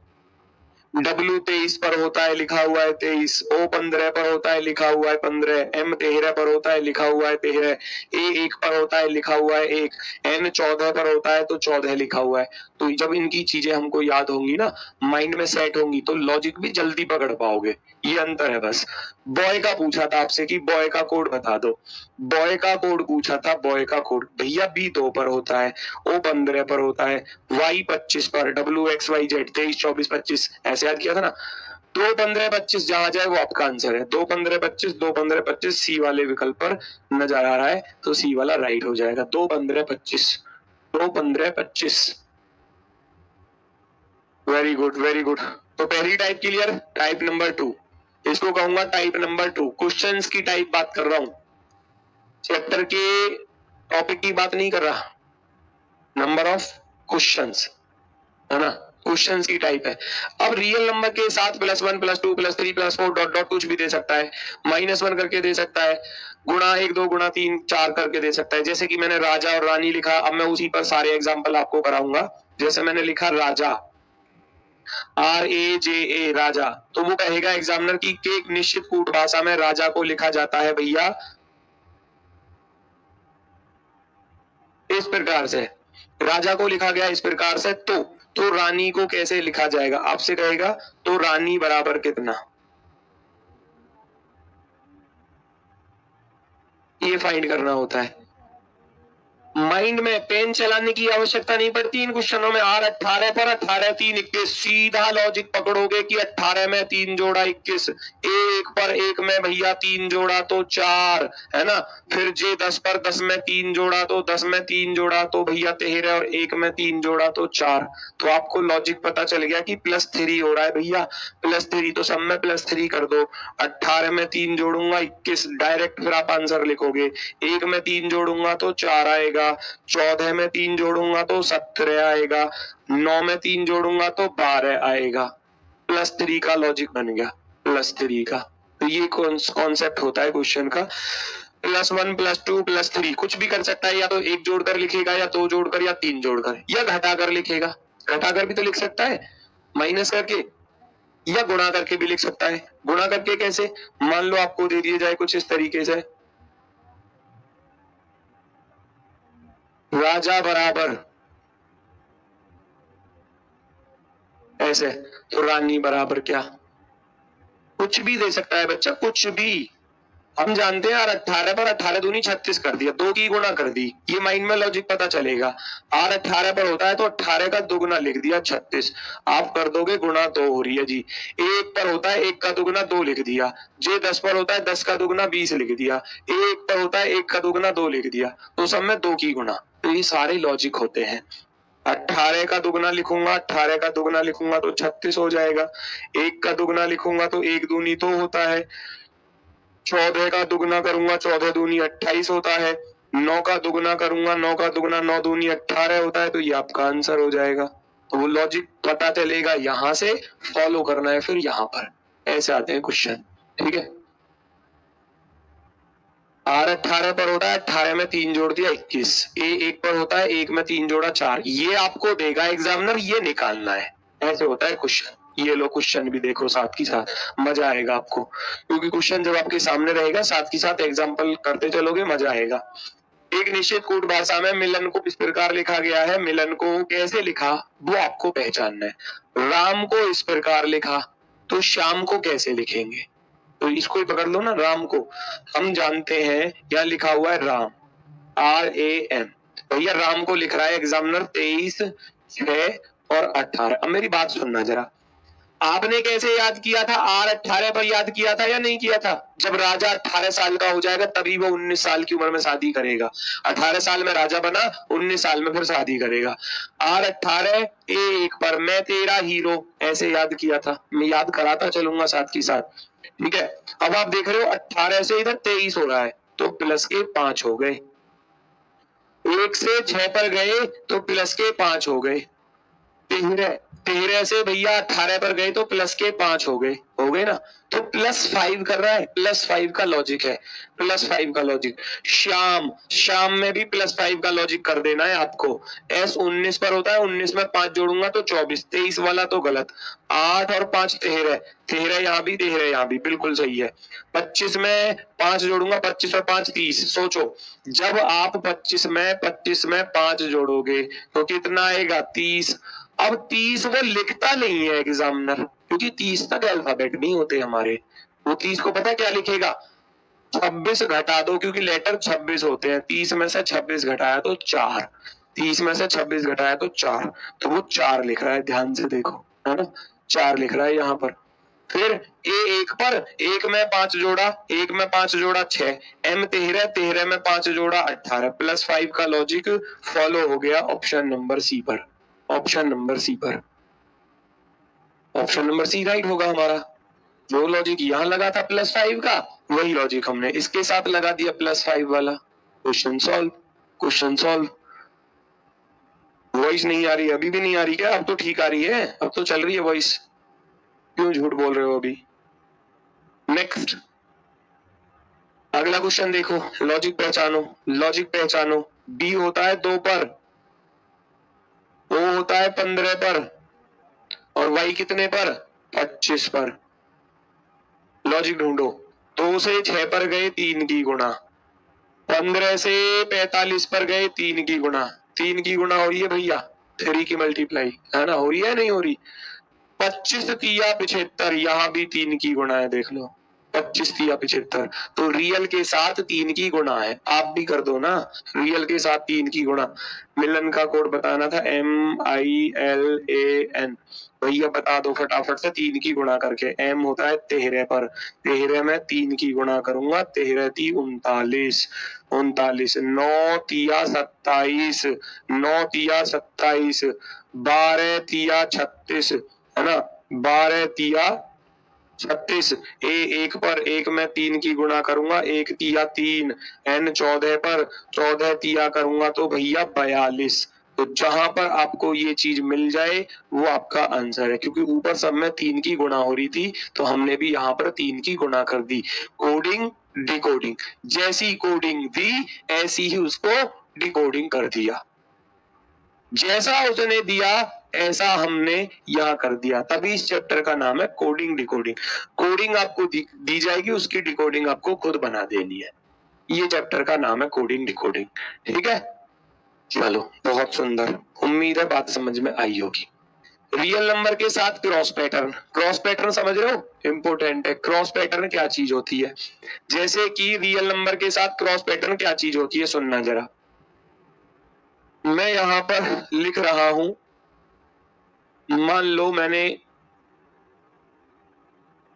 W 23 पर होता है, लिखा हुआ है 23, O 15 पर होता है, लिखा हुआ है 15, M 13 पर होता है, लिखा हुआ है 13, A 1 पर होता है, लिखा हुआ है 1, N 14 पर होता है तो 14 लिखा हुआ है। तो जब इनकी चीजें हमको याद होंगी ना, माइंड में सेट होंगी, तो लॉजिक भी जल्दी पकड़ पाओगे। ये अंतर है बस। बॉय का पूछा था आपसे कि बॉय का कोड बता दो, बॉय का कोड पूछा था, बॉय का कोड भैया B 2 पर होता है, O 15 पर होता है, Y 25 पर, W X Y Z 23 24 25, ऐसे याद किया था ना। 2 15 25 जहां जाए वो आपका आंसर है। 2 15 25, 2 15 25 सी वाले विकल्प पर नजर आ रहा है तो सी वाला राइट हो जाएगा। 2 15 25, 2 15 25। Very good very good. तो पहली टाइप क्लियर। टाइप नंबर 2, इसको कहूंगा टाइप नंबर 2। क्वेश्चंस की टाइप बात कर रहा हूं, चैप्टर के टॉपिक की बात नहीं कर रहा। नंबर ऑफ क्वेश्चंस है ना, क्वेश्चंस की टाइप है। अब रियल नंबर के साथ +1 +2 +3 +4 डॉट डॉट कुछ भी दे सकता है, -1 करके दे सकता है, गुणा 1 2 गुणा 3 4 करके दे सकता है। जैसे कि मैंने राजा और रानी लिखा, अब मैं उसी पर सारे एग्जाम्पल आपको कराऊंगा। जैसे मैंने लिखा राजा, RAJA राजा, तो वो कहेगा एग्जामिनर की एक निश्चित कूट भाषा में राजा को लिखा जाता है भैया इस प्रकार से, राजा को लिखा गया इस प्रकार से, तो रानी को कैसे लिखा जाएगा? आपसे कहेगा तो रानी बराबर कितना, ये फाइंड करना होता है। माइंड में पेन चलाने की आवश्यकता नहीं पड़ती इन क्वेश्चनों में। R 18 पर 18 3 21, सीधा लॉजिक पकड़ोगे कि 18 में 3 जोड़ा 21, A 1 पर 1 में भैया 3 जोड़ा तो 4 है ना, फिर J 10 पर 10 में 3 जोड़ा तो 10 में 3 जोड़ा तो भैया 13 और 1 में 3 जोड़ा तो 4। तो आपको लॉजिक पता चल गया कि +3 हो रहा है भैया, +3 तो सब में +3 कर दो। 18 में 3 जोड़ूंगा 21, डायरेक्ट फिर आप आंसर लिखोगे। 1 में 3 जोड़ूंगा तो 4 आएगा, 14 में 3 जोड़ूंगा तो 17 आएगा, 9 में 3 जोड़ूंगा तो 12 आएगा। +3 का लॉजिक बन गया, +3 का। तो ये कॉन्सेप्ट होता है क्वेश्चन का। +1 +2 +3 कुछ भी कर सकता है, या तो 1 जोड़कर लिखेगा, या 2 जोड़कर, या 3 जोड़कर, या घटाकर लिखेगा। घटाकर भी तो लिख सकता है, माइनस करके, या गुणा करके भी लिख सकता है। गुणा करके कैसे? मान लो आपको दे दिया जाए कुछ इस तरीके से, राजा बराबर ऐसे, तो रानी बराबर क्या, कुछ भी दे सकता है बच्चा, कुछ भी। हम जानते हैं यार 18 पर 18 दूनी 36 कर दिया, 2 की गुणा कर दी, ये माइंड में लॉजिक पता चलेगा। R 18 पर होता है तो 18 का दुगुना लिख दिया 36, आप कर दोगे गुणा 2 हो रही है जी। 1 पर होता है 1 का दुगुना 2 लिख दिया, J 10 पर होता है 10 का दुगुना 20 लिख दिया, 1 पर होता है 1 का दुगुना 2 लिख दिया, तो सब में 2 की गुणा। तो ये सारे लॉजिक होते हैं। 18 का दुगुना लिखूंगा, 18 का दुगुना लिखूंगा तो 36 हो जाएगा, 1 का दुगुना लिखूंगा तो 1 दूनी 2 होता है, 14 का दुगुना करूंगा 14 दूनी 28 होता है, 9 का दुगुना करूंगा 9 का दुगुना 9 दूनी 18 होता है, तो ये आपका आंसर हो जाएगा। तो वो लॉजिक पता चलेगा, यहां से फॉलो करना है फिर यहाँ पर, ऐसे आते हैं क्वेश्चन। ठीक है, R 18 पर होता है 18 में 3 जोड़ दिया 21, A 1 पर होता है 1 में 3 जोड़ा 4, ये आपको देगा एग्जामिनर, ये निकालना है। ऐसे होता है क्वेश्चन। ये लो क्वेश्चन भी देखो साथ की साथ, मजा आएगा आपको, क्योंकि क्वेश्चन जब आपके सामने रहेगा साथ की साथ एग्जाम्पल करते चलोगे, मजा आएगा। एक निश्चित कूट भाषा में मिलन को इस प्रकार लिखा गया है, मिलन को कैसे लिखा वो आपको पहचानना है। राम को इस प्रकार लिखा तो श्याम को कैसे लिखेंगे, तो इसको ही पकड़ लो ना। राम को हम जानते हैं, यहाँ लिखा हुआ है राम, RAM, भैया राम को लिख रहा है एग्जामिनर 23, 6 और 18। अब मेरी बात सुनना जरा, आपने कैसे याद किया था? R18 पर याद किया था या नहीं किया था? जब राजा 18 साल का हो जाएगा तभी वो 19 साल की उम्र में शादी करेगा। 18 साल में राजा बना, 19 साल में फिर शादी करेगा। R18 A1 पर मैं तेरा हीरो, ऐसे याद किया था। मैं याद कराता चलूंगा साथ ही साथ, ठीक है। अब आप देख रहे हो 18 से इधर 23 हो रहा है तो प्लस के 5 हो गए, 1 से 6 पर गए तो प्लस के 5 हो गए, 13 से भैया 18 पर गए तो प्लस के 5 हो गए ना। तो +5 कर रहा है, +5 का लॉजिक है, +5 का लॉजिक। शाम में भी +5 का लॉजिक कर देना है आपको। S 19 पर होता है, 19 में 5 जोड़ूंगा तो 24, 23 वाला तो गलत। 8 और 5 13, 13 यहाँ भी 13 यहाँ भी, बिल्कुल सही है। 25 में 5 जोड़ूंगा, 25 और 5 30। सोचो जब आप 25 में 5 जोड़ोगे तो कितना आएगा? 30। अब 30 वो लिखता नहीं है एग्जामिनर, क्योंकि 30 तक अल्फाबेट नहीं होते हमारे। वो 30 को पता क्या लिखेगा? 26 घटा दो, क्योंकि लेटर 26 होते हैं। 30 में से 26 घटाया तो 4, 30 में से 26 घटाया तो 4, तो वो 4 लिख रहा है। ध्यान से देखो, है ना, 4 लिख रहा है यहाँ पर। फिर A1 पर 1 में 5 जोड़ा, 1 में 5 जोड़ा 6, M 13, 13 में 5 जोड़ा 18, +5 का लॉजिक फॉलो हो गया ऑप्शन नंबर सी पर। ऑप्शन नंबर सी पर, ऑप्शन नंबर सी राइट होगा हमारा। जो लॉजिक यहाँ लगा था +5 का, वही लॉजिक हमने इसके साथ लगा दिया +5 वाला। Question solve, question solve. Voice नहीं आ रही, अभी भी नहीं आ रही क्या? अब तो ठीक आ रही है, अब तो चल रही है वॉइस। क्यों झूठ बोल रहे हो अभी? नेक्स्ट, अगला क्वेश्चन देखो। लॉजिक पहचानो, लॉजिक पहचानो। B होता है 2 पर, O होता है 15 पर, और Y कितने पर? 25 पर। लॉजिक ढूंढो। 2 से 6 पर गए 3 की गुणा, 15 से 45 पर गए 3 की गुणा, 3 की गुणा हो रही है भैया, 3 की मल्टीप्लाई, है ना, हो रही है नहीं हो रही? 25 तिया 75, यहाँ भी 3 की गुणा है, देख लो 25 तिया 75, तो रियल के साथ 3 की गुणा है। आप भी कर दो ना, रियल के साथ 3 की गुणा। मिलन का कोड बताना था, MILAN। भैया बता दो फटाफट से 3 की गुणा करके। M होता है 13 पर, 13 में 3 की गुणा करूंगा, 13 × 39, 39, 9 तिया 27, 9 तिया 27, 12 तिया 36, है ना, 12 तिया 36। A1 पर 1 में 3 की गुणा करूंगा, 1 तिया 3, N 14 पर 14 तिया करूंगा तो भैया 42। तो जहां पर आपको ये चीज मिल जाए वो आपका आंसर है, क्योंकि ऊपर सब में 3 की गुणा हो रही थी तो हमने भी यहाँ पर 3 की गुणा कर दी। कोडिंग डिकोडिंग, जैसी कोडिंग दी ऐसी ही उसको डिकोडिंग कर दिया, जैसा उसने दिया ऐसा हमने यहाँ कर दिया। तभी इस चैप्टर का नाम है कोडिंग डिकोडिंग। कोडिंग आपको दी जाएगी, उसकी डिकोडिंग आपको खुद बना देनी है। ये चैप्टर का नाम है कोडिंग डिकोडिंग, ठीक है। चलो बहुत सुंदर, उम्मीद है बात समझ में आई होगी। रियल नंबर के साथ क्रॉस पैटर्न, क्रॉस पैटर्न समझ रहे हो, इंपोर्टेंट है। क्रॉस पैटर्न क्या चीज होती है? जैसे कि रियल नंबर के साथ क्रॉस पैटर्न क्या चीज होती है, सुनना जरा। मैं यहाँ पर लिख रहा हूं, मान लो मैंने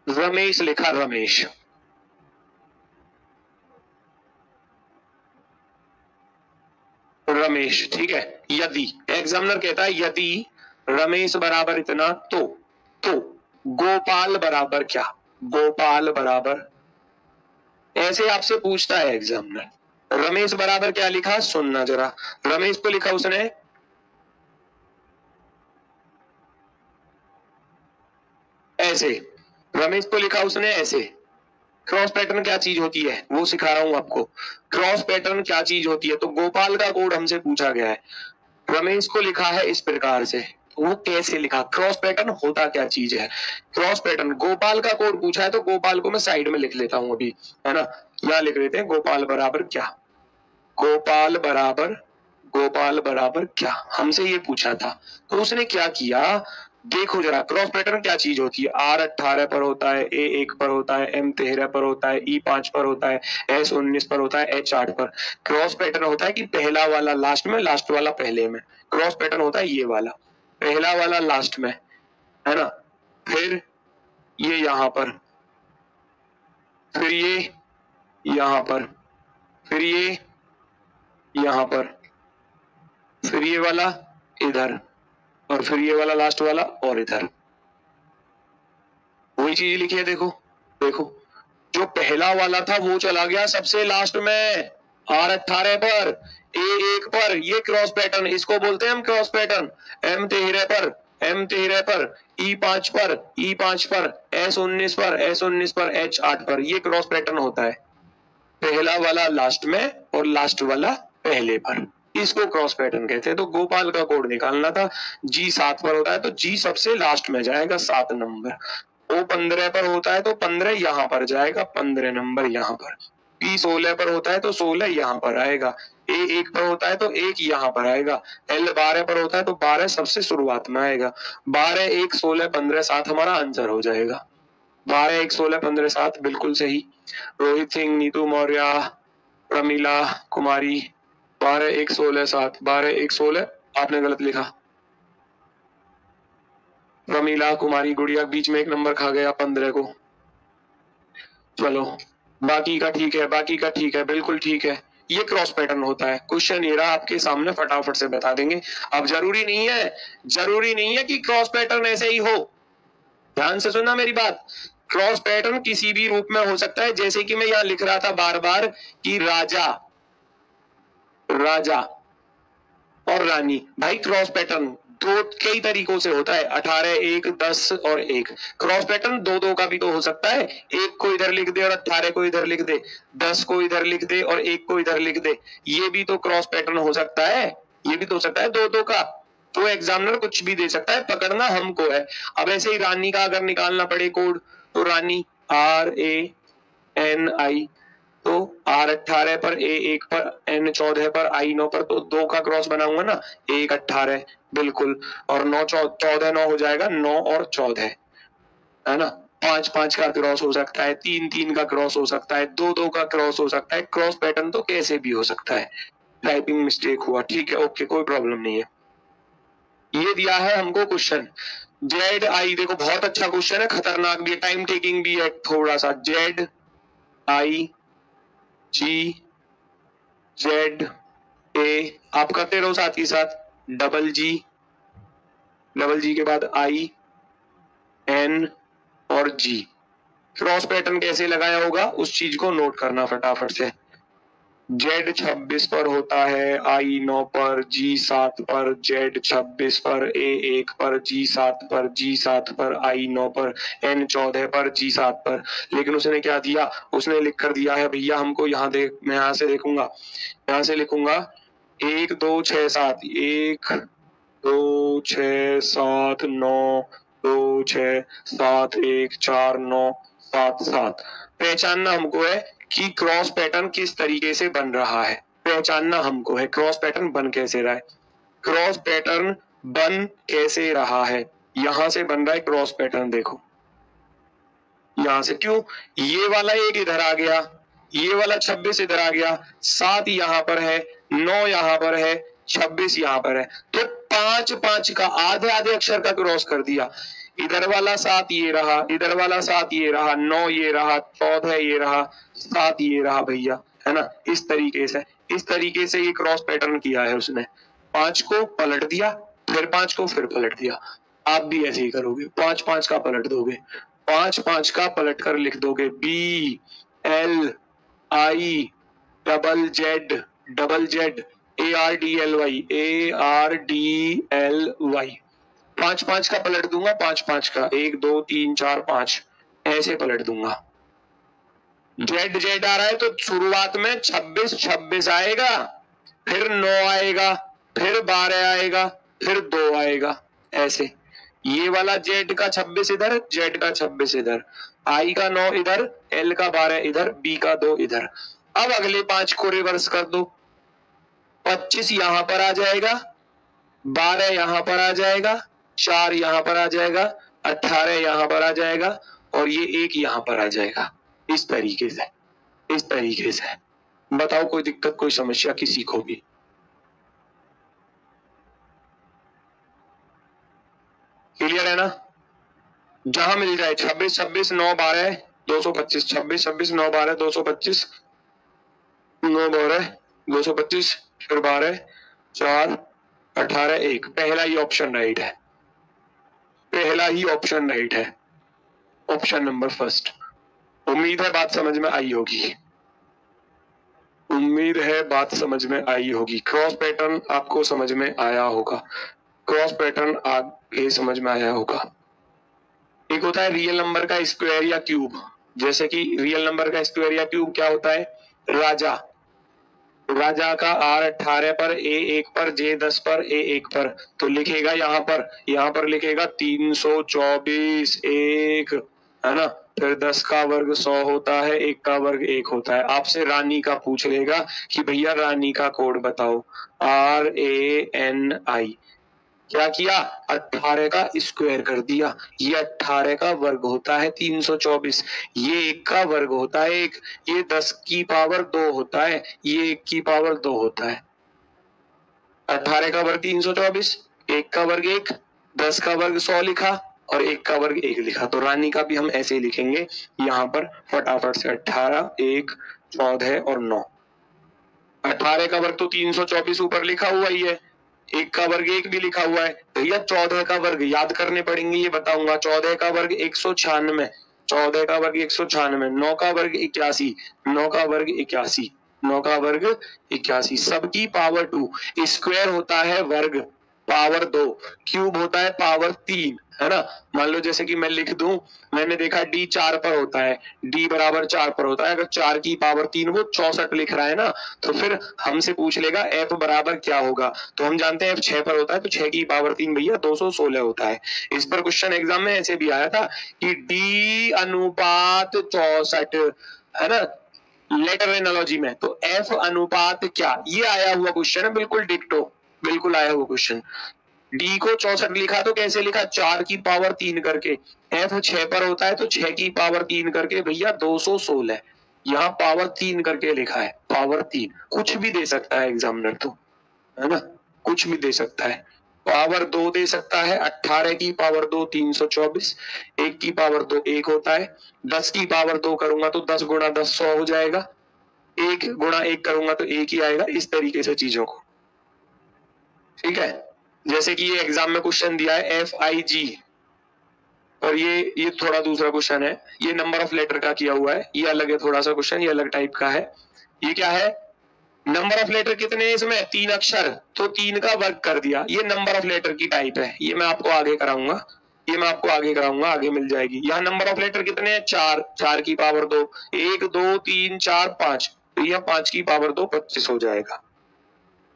रमेश लिखा, रमेश, रमेश, ठीक है। यदि एग्जामिनर कहता है यदि रमेश बराबर इतना तो गोपाल बराबर क्या? गोपाल बराबर, ऐसे आपसे पूछता है एग्जामिनर। रमेश बराबर क्या लिखा, सुनना जरा। रमेश को लिखा उसने ऐसे, रमेश को लिखा उसने ऐसे। क्रॉस पैटर्न क्या चीज होती है वो सिखा रहा हूं आपको। क्रॉस पैटर्न क्या चीज होती है, तो गोपाल का कोड हमसे पूछा गया है, रमेश को लिखा है इस प्रकार से, वो कैसे लिखा? क्रॉस पैटर्न होता क्या चीज है? क्रॉस पैटर्न, गोपाल का कोड पूछा है तो गोपाल को मैं साइड में लिख लेता हूं अभी, है ना। यहाँ लिख लेते हैं गोपाल बराबर क्या, गोपाल बराबर, गोपाल बराबर क्या, हमसे ये पूछा था। तो उसने क्या किया, देखो जरा क्रॉस पैटर्न क्या चीज होती है। R 18 पर होता है, A 1 पर होता है, M 13 पर होता है, E 5 पर होता है, S 19 पर होता है, H 8 पर। क्रॉस पैटर्न होता है कि पहला वाला लास्ट में, लास्ट वाला पहले में। क्रॉस पैटर्न होता है ये वाला, पहला वाला लास्ट में, है ना, फिर ये यहाँ पर, फिर ये यहाँ पर, फिर ये यहाँ पर, फिर ये वाला इधर, और फिर ये वाला लास्ट वाला और इधर। वही चीज लिखी है, देखो देखो, जो पहला वाला था वो चला गया सबसे लास्ट में R 18 पर, A 1 पर, ये क्रॉस पैटर्न, इसको बोलते हैं हम क्रॉस पैटर्न। M 13 पर, M 13 पर, E 5 पर, E 5 पर, S 19 पर, S 19 पर, H 8 पर, ये क्रॉस पैटर्न होता है। पहला वाला लास्ट में और लास्ट वाला पहले पर, इसको क्रॉस पैटर्न कहते हैं। तो गोपाल का कोड निकालना था, G 7 पर होता है तो G सबसे लास्ट में जाएगा 7 नंबर। O 15 पर होता है तो 15 यहाँ पर जाएगा, 15 नंबर यहाँ पर। P 16 पर होता है तो 16 यहाँ पर आएगा। A 1 पर होता है तो 1 यहाँ पर आएगा। L 12 पर होता है तो 12 सबसे शुरुआत में आएगा। 12 1 16 15 7 हमारा आंसर हो जाएगा। 12 1 16 15 7 बिल्कुल सही। रोहित सिंह, नीतू मौर्य, प्रमीला कुमारी, 12 1 16 7, 12 1 16 आपने गलत लिखा। प्रमीला कुमारी गुड़िया बीच में एक नंबर खा गया 15 को। चलो बाकी का ठीक है, बाकी का ठीक है, बिल्कुल ठीक है। ये क्रॉस पैटर्न होता है। क्वेश्चन ये रहा आपके सामने, फटाफट से बता देंगे। अब जरूरी नहीं है कि क्रॉस पैटर्न ऐसे ही हो। ध्यान से सुनना मेरी बात। क्रॉस पैटर्न किसी भी रूप में हो सकता है, जैसे कि मैं यहां लिख रहा था बार बार कि राजा, राजा और रानी। भाई क्रॉस पैटर्न दो कई तरीकों से होता है, 18 1 10 और 1। क्रॉस पैटर्न दो दो का भी तो हो सकता है, 1 को इधर लिख दे और 18 को इधर लिख दे, 10 को इधर लिख दे और 1 को इधर लिख दे। ये भी तो क्रॉस पैटर्न हो सकता है, ये भी तो हो सकता है दो दो का। तो एग्जामिनर कुछ भी दे सकता है, पकड़ना हमको है। अब ऐसे ही रानी का अगर निकालना पड़े कोड, तो रानी RANI, तो R 18 पर, A 1 पर, N 14 पर, I 9 पर, तो 2 का क्रॉस बनाऊंगा ना, 1 18 बिल्कुल, और 9 14 9 हो जाएगा, 9 और 14, है ना। 5 5 का क्रॉस हो सकता है, 3 3 का क्रॉस हो सकता है, 2 2 का क्रॉस हो सकता है। क्रॉस पैटर्न तो कैसे भी हो सकता है। टाइपिंग मिस्टेक हुआ, ठीक है, ओके, कोई प्रॉब्लम नहीं है। ये दिया है हमको क्वेश्चन ZI, देखो बहुत अच्छा क्वेश्चन है, खतरनाक भी है, टाइम टेकिंग भी है थोड़ा सा। ZI G Z A, आप करते रहो साथ ही साथ। डबल जी के बाद I N और G। क्रॉस पैटर्न कैसे लगाया होगा उस चीज को नोट करना फटाफट से। Z 26 पर होता है, I 9 पर, G 7 पर, Z 26 पर, A 1 पर, G 7 पर, G 7 पर, I 9 पर, N 14 पर, G 7 पर। लेकिन उसने क्या दिया, उसने लिख कर दिया है भैया हमको, यहाँ देख, मैं यहाँ से देखूंगा, यहाँ से लिखूंगा 1 2 6 7, 1 2 6 7 9 2 6 7 1 4 9 7 7। पहचानना हमको है कि क्रॉस पैटर्न किस तरीके से बन रहा है, पहचानना हमको है क्रॉस पैटर्न बन कैसे रहा है। क्रॉस पैटर्न बन कैसे रहा है, यहां से बन रहा है क्रॉस पैटर्न, देखो यहां से। क्यों, ये वाला 1 इधर आ गया, ये वाला 26 इधर आ गया, 7 यहाँ पर है, 9 यहाँ पर है, 26 यहाँ पर है, तो 5 5 का आधे आधे अक्षर का क्रॉस कर दिया। इधर वाला 7 ये रहा, इधर वाला 7 ये रहा, 9 ये रहा, 14 ये रहा, 7 ये रहा भैया, है ना। इस तरीके से ये क्रॉस पैटर्न किया है उसने। 5 को पलट दिया, फिर 5 को फिर पलट दिया। आप भी ऐसे ही करोगे, 5 5 का पलट दोगे, 5 5 का पलट कर लिख दोगे BLI डबल जेड ARDLY 5 5 का पलट दूंगा, 5 5 का 1 2 3 4 5 ऐसे पलट दूंगा। Z आ रहा है तो शुरुआत में 26 26 आएगा, फिर 9 आएगा, फिर 12 आएगा, फिर 2 आएगा, ऐसे। ये वाला Z का 26 इधर, Z का 26 इधर, I का 9 इधर, L का 12 इधर, B का 2 इधर। अब अगले 5 को रिवर्स कर दो, 25 यहां पर आ जाएगा, 12 यहां पर आ जाएगा, 4 यहाँ पर आ जाएगा, 18 यहाँ पर आ जाएगा और ये 1 यहाँ पर आ जाएगा। इस तरीके से बताओ, कोई दिक्कत, कोई समस्या किसी को भी? क्लियर है ना? जहां मिल जाए 26 26 9 12 225, 26 26 9 12 225, 9 12 225, फिर 12 4 18 1। पहला ही ऑप्शन राइट है, पहला ही ऑप्शन राइट है, ऑप्शन नंबर फर्स्ट। उम्मीद है बात समझ में आई होगी, उम्मीद है बात समझ में आई होगी। क्रॉस पैटर्न आपको समझ में आया होगा, क्रॉस पैटर्न आगे समझ में आया होगा। एक होता है रियल नंबर का स्क्वायर या क्यूब, जैसे कि रियल नंबर का स्क्वायर या क्यूब क्या होता है? राजा, राजा का R 18 पर, A 1 पर, J 10 पर, A 1 पर, तो लिखेगा यहाँ पर लिखेगा 324 1, है ना? फिर 10 का वर्ग 100 होता है, 1 का वर्ग 1 होता है। आपसे रानी का पूछ लेगा कि भैया रानी का कोड बताओ, RANI। क्या किया? 18 का स्क्वायर कर दिया। ये 18 का वर्ग होता है 324, ये 1 का वर्ग होता है 1, ये 10 की पावर 2 होता है, ये 1 की पावर 2 होता है। 18 का वर्ग 324, 1 का वर्ग 1, 10 का वर्ग 100 लिखा और 1 का वर्ग 1 लिखा। तो रानी का भी हम ऐसे ही लिखेंगे यहाँ पर फटाफट से, 18 1 14 और 9। 18 का वर्ग तो 324 ऊपर लिखा हुआ ही है, 1 का वर्ग 1 भी लिखा हुआ है। भैया 14 का वर्ग याद करने पड़ेंगे, ये बताऊंगा। 14 का वर्ग 196, 14 का वर्ग 196, 9 का वर्ग 81, 9 का वर्ग 81, 9 का वर्ग 81, सबकी पावर 2। स्क्वायर होता है वर्ग पावर 2, क्यूब होता है पावर 3, है ना? मान लो जैसे कि मैं लिख दूं, मैंने देखा D 4 पर होता है, D बराबर 4 पर होता है। अगर 4 की पावर 3 वो 64 लिख रहा है ना, तो फिर हमसे पूछ लेगा F बराबर क्या होगा। तो हम जानते हैं F 6 पर होता है, तो 6 की पावर 3 भैया 216 होता है। इस पर क्वेश्चन एग्जाम में ऐसे भी आया था कि D अनुपात 64, है ना, लेटर एनालॉजी में। तो F अनुपात क्या, ये आया हुआ क्वेश्चन है, बिल्कुल डिक्टो, बिल्कुल आया हुआ क्वेश्चन। D को 64 लिखा तो कैसे लिखा? 4 की पावर 3 करके। F 6 पर होता है तो 6 की पावर 3 करके भैया 216, यहाँ पावर 3 करके लिखा है, पावर 3। कुछ भी दे सकता है एग्जामिनर तो, है ना, कुछ भी दे सकता है। पावर 2 दे सकता है, 18 की पावर 2 324, 1 की पावर 2 1 होता है, 10 की पावर 2 करूंगा तो 10 गुणा 10 100 हो जाएगा, 1 गुणा 1 करूंगा तो 1 ही आएगा। इस तरीके से चीजों को, ठीक है। जैसे कि ये एग्जाम में क्वेश्चन दिया है FIG, और ये थोड़ा दूसरा क्वेश्चन है, ये नंबर ऑफ लेटर का किया हुआ है, ये अलग है थोड़ा सा क्वेश्चन, ये अलग टाइप का है। ये क्या है? नंबर ऑफ लेटर कितने हैं इसमें? 3 अक्षर, तो 3 का वर्ग कर दिया। ये नंबर ऑफ लेटर की टाइप है, ये मैं आपको आगे कराऊंगा, ये मैं आपको आगे कराऊंगा, आगे मिल जाएगी। यहाँ नंबर ऑफ लेटर कितने हैं? 4, 4 की पावर 2, 1 2 3 4 5, तो यहाँ 5 की पावर 2 25 हो जाएगा।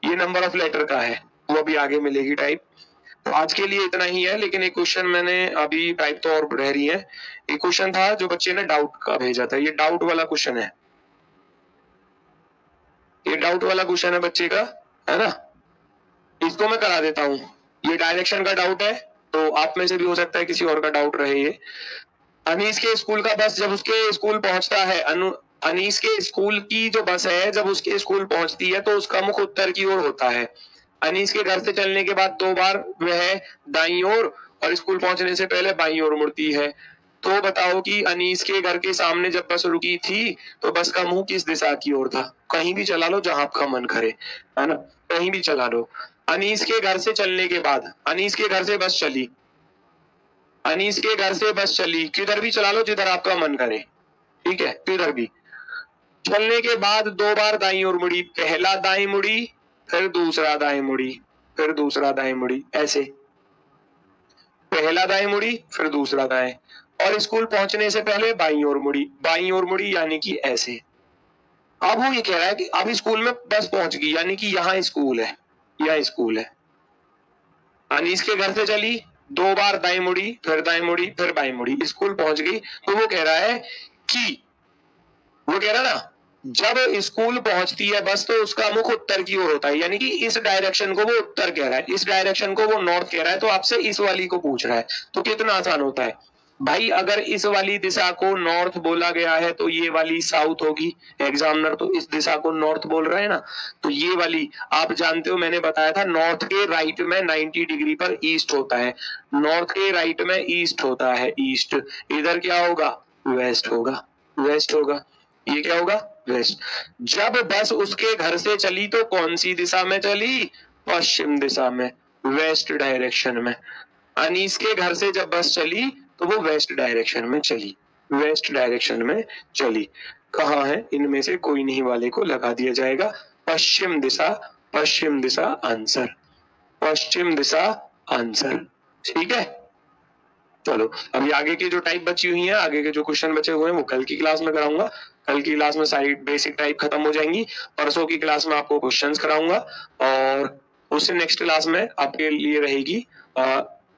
ये नंबर ऑफ लेटर का है, वो अभी आगे मिलेगी टाइप। तो आज के लिए इतना ही है, लेकिन एक क्वेश्चन मैंने अभी, टाइप तो और रह रही है। एक क्वेश्चन था जो बच्चे ने डाउट का भेजा था, ये डाउट वाला क्वेश्चन है, ये डाउट वाला क्वेश्चन है बच्चे का, है ना? इसको मैं करा देता हूँ। ये डायरेक्शन का डाउट है, तो आप में से भी हो सकता है किसी और का डाउट रहे। ये अनीस के स्कूल का बस जब उसके स्कूल पहुंचता है, अनीस के स्कूल की जो बस है जब उसके स्कूल पहुंचती है तो उसका मुख उत्तर की ओर होता है। अनीस के घर से चलने के बाद 2 बार वह दाईं ओर और स्कूल पहुंचने से पहले बाईं ओर मुड़ती है। तो बताओ कि अनीस के घर के सामने जब बस रुकी थी तो बस का मुंह किस दिशा की ओर था? कहीं भी चला लो जहां आपका मन करे, है ना, कहीं भी चला लो। अनीस के घर से चलने के बाद, अनीस के घर से बस चली, अनीस के घर से बस चली, किधर भी चला लो जिधर आपका मन करे, ठीक है, किधर भी। चलने के बाद 2 बार दाईं ओर मुड़ी, पहला दाईं मुड़ी, फिर दूसरा दाईं मुड़ी, फिर दूसरा दाईं मुड़ी, ऐसे पहला दाईं मुड़ी फिर दूसरा दाएं, और स्कूल पहुंचने से पहले बाईं ओर मुड़ी, बाईं ओर मुड़ी यानी कि ऐसे। अब वो ये कह रहा है कि अब स्कूल में बस पहुंच गई, यानी कि यहाँ स्कूल है, यह स्कूल है। अनीस के घर से चली, 2 बार दाईं मुड़ी, फिर दाईं मुड़ी, फिर बाईं मुड़ी, स्कूल पहुंच गई। तो वो कह रहा है कि, वो कह रहा ना, जब स्कूल पहुंचती है बस तो उसका मुख उत्तर की ओर होता है, यानी कि इस डायरेक्शन को वो उत्तर कह रहा है, इस डायरेक्शन को वो नॉर्थ कह रहा है, तो आपसे इस वाली को पूछ रहा है। तो कितना आसान होता है भाई, अगर इस वाली दिशा को नॉर्थ बोला गया है तो ये वाली साउथ होगी। एग्जामिनर तो इस दिशा को नॉर्थ बोल रहे हैं ना, तो ये वाली आप जानते हो, मैंने बताया था नॉर्थ के राइट में 90 डिग्री पर ईस्ट होता है, नॉर्थ के राइट में ईस्ट होता है, ईस्ट। इधर क्या होगा, वेस्ट होगा, वेस्ट होगा, ये क्या होगा, वेस्ट। जब बस उसके घर से चली तो कौन सी दिशा में चली, पश्चिम दिशा में, वेस्ट डायरेक्शन में। अनीस के घर से जब बस चली तो वो वेस्ट डायरेक्शन में चली, वेस्ट डायरेक्शन में चली। कहाँ है, इनमें से कोई नहीं वाले को लगा दिया जाएगा, पश्चिम दिशा, पश्चिम दिशा आंसर, पश्चिम दिशा आंसर। ठीक है, चलो अभी आगे की जो टाइप बची हुई है, आगे के जो क्वेश्चन बचे हुए हैं वो कल की क्लास में कराऊंगा। कल की क्लास में सारी बेसिक टाइप खत्म हो जाएंगी, परसों की क्लास में आपको क्वेश्चंस कराऊंगा, और उससे नेक्स्ट क्लास में आपके लिए रहेगी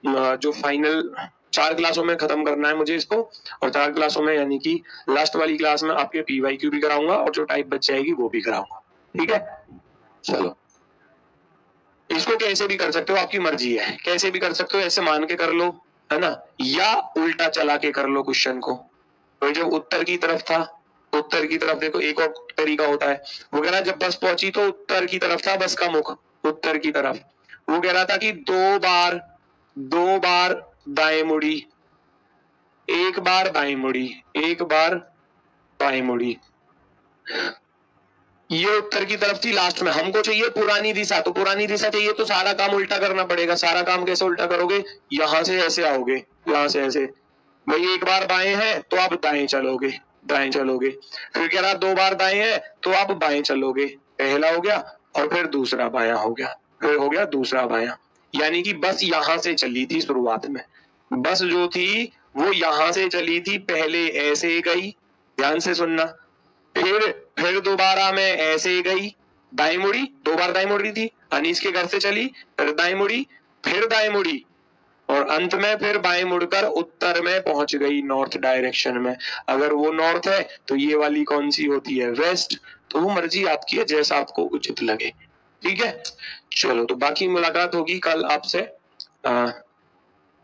जो फाइनल 4 क्लासों में खत्म करना है मुझे इसको, और 4 क्लासों में यानी कि लास्ट वाली क्लास में आपके PYQ भी कराऊंगा और जो टाइप बच जाएगी वो भी कराऊंगा। ठीक है, चलो इसको कैसे भी कर सकते हो, आपकी मर्जी है, कैसे भी कर सकते हो, ऐसे मान के कर लो, है ना, या उल्टा चला के कर लो क्वेश्चन को। तो जब उत्तर की तरफ था, उत्तर की तरफ देखो एक और तरीका होता है, वो कह रहा जब बस पहुंची तो उत्तर की तरफ था बस का मुख, उत्तर की तरफ। वो कह रहा था कि 2 बार दाएं मुड़ी, 1 बार दाएं मुड़ी, 1 बार दाएं मुड़ी, ये उत्तर की तरफ थी। लास्ट में हमको चाहिए पुरानी दिशा, तो पुरानी दिशा चाहिए तो सारा काम उल्टा करना पड़ेगा। सारा काम कैसे उल्टा करोगे, यहां से ऐसे आओगे, यहां से ऐसे, भाई 1 बार बाएं है तो आप दाएं चलोगे, दाएं चलोगे। फिर कह रहा 2 बार दाएं है तो आप बाएं चलोगे, पहला हो गया, और फिर दूसरा बायां हो गया, फिर हो गया दूसरा बायां। यानी कि बस यहां से चली थी शुरुआत में, बस जो थी वो यहां से चली थी, पहले ऐसे गई, ध्यान से सुनना, फिर दोबारा में ऐसे गई, दाएं मुड़ी, 2 बार दाएं मुड़ी थी, अनीस के घर से चली, फिर दाएं मुड़ी, फिर दाएं मुड़ी, और अंत में फिर बाएं मुड़कर उत्तर में पहुंच गई, नॉर्थ डायरेक्शन में। अगर वो नॉर्थ है तो ये वाली कौन सी होती है, वेस्ट। तो वो मर्जी आपकी है, जैसा आपको उचित लगे। ठीक है, चलो तो बाकी मुलाकात होगी कल आपसे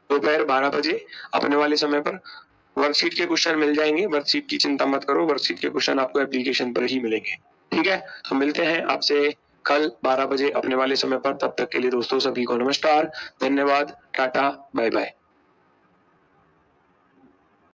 दोपहर 12 बजे अपने वाले समय पर। वर्कशीट के क्वेश्चन मिल जाएंगे, वर्कशीट की चिंता मत करो, वर्कशीट के क्वेश्चन आपको एप्लीकेशन पर ही मिलेंगे। ठीक है, तो मिलते हैं आपसे कल 12 बजे अपने वाले समय पर। तब तक के लिए दोस्तों सभी को नमस्कार, धन्यवाद, टाटा, बाय बाय।